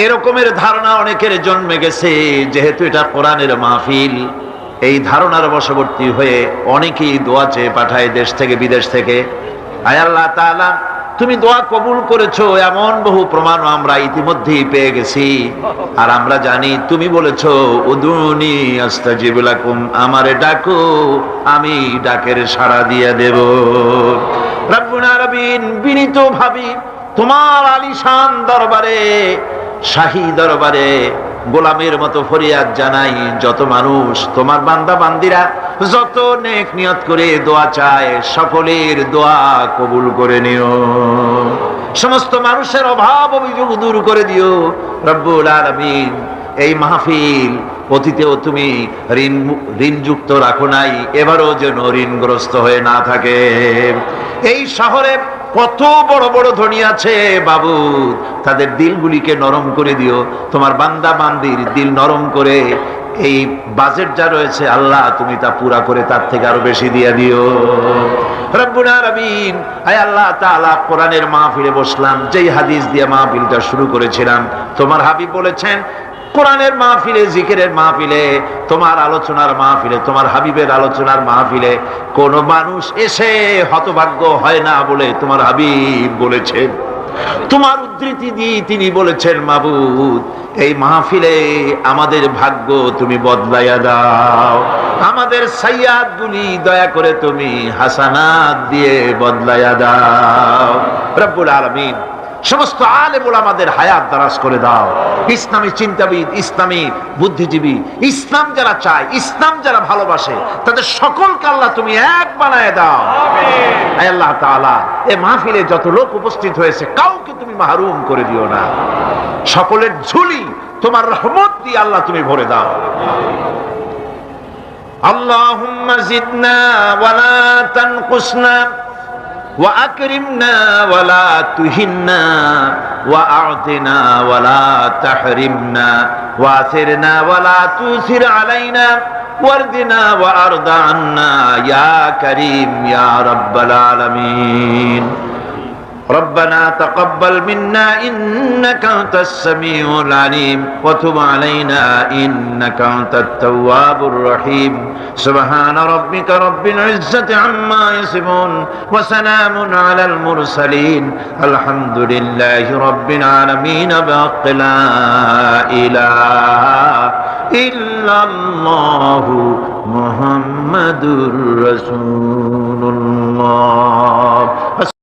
এরকমের ধারণা অনেকের জন্মে গেছে। যেহেতু এটা কোরআনের মাহফিল, এই ধারণার বশবর্তী হয়ে অনেকেই দোয়া চেয়ে পাঠায় দেশ থেকে বিদেশ থেকে। আয় আল্লাহ তাআলা, তুমি দোয়া কবুল করেছো এমন বহু প্রমাণ আমরা ইতিমধ্যেই পেয়ে গেছি। আর আমরা জানি তুমি বলেছো, উদুনি আস্তাজিব লাকুম, আমারে ডাকো, আমি ডাকের সাড়া দিয়ে দেব। রব্বুল আলামিন, বিনীত ভাবি তোমার আলিশান দরবারে, শাহী দরবারে গোলামের মতো ফরিয়াদ জানাই। যত মানুষ তোমার বান্দা বান্দিরা যত নেক নিয়ত করে দোয়া চায়, সকলের দোয়া কবুল করে নিও। সমস্ত মানুষের অভাব অভিযোগ দূর করে দিও রব্বুল আলামিন। এই মাহফিল অতীতেও তুমি ঋণযুক্ত রাখো নাই, এবারও যেন ঋণগ্রস্ত হয়ে না থাকে। এই শহরে কত বড় বড় ধনী আছে বাবু, তাদের দিলগুলিকে নরম করে দিও। তোমার বান্দা বান্দির দিল নরম করে এই বাজেট যা রয়েছে আল্লাহ, তুমি তা পুরা করে তার থেকে আরো বেশি দিয়ে দিও রব্বুল আলামিন। আয় আল্লাহ তাআলা, কোরআনের মাহফিলে বসলাম, যেই হাদিস দিয়ে মাহফিলটা শুরু করেছিলাম, তোমার হাবিব বলেছেন, কোরআনের মাহফিলে, জিকিরের মাহফিলে, তোমার আলোচনার মাহফিলে, তোমার হাবিবের আলোচনার মাহফিলে কোন মানুষ এসে হতভাগ্য হয় না বলে তোমার হাবিব বলেছেন। তোমার উদ্ধৃতি দিয়ে তিনি বলেছেন, মাবুদ, এই মাহফিলে আমাদের ভাগ্য তুমি বদলাইয়া দাও, আমাদের সাইয়াদ গুলি দয়া করে তুমি হাসানাত দিয়ে বদলাইয়া দাও রব্বুল আলামিন। সমস্ত আলেম ওলামাদের হায়াত দারাজ করে দাও। ইসলামী চিন্তাবিদ, ইসলামী বুদ্ধিজীবী, ইসলাম যারা চায়, ইসলাম যারা ভালোবাসে, তাদের সকলকে আল্লাহ তুমি এক বানায় দাও। আয় আল্লাহ তাআলা, এই মাহফিলে যত লোক উপস্থিত হয়েছে কাউকে তুমি মাহরুম করে দিও না। সকলের ঝুলি তোমার রহমত দিয়ে আল্লাহ তুমি ভরে দাও। আল্লাহুম্মা জিদনা ওয়ালা তানকুসনা وأكرمنا ولا تهنا وأعطنا ولا تحرمنا وآثرنا ولا تؤثر علينا وارضنا وأرض عنا يا كريم يا رب العالمين. ربنا تقبل منا إنك أنت السميع العليم وتب علينا إنك أنت التواب الرحيم. سبحان ربك رب العزة عما يصفون وسلام على المرسلين الحمد لله رب العالمين بحق لا إله إلا الله محمد رسول الله.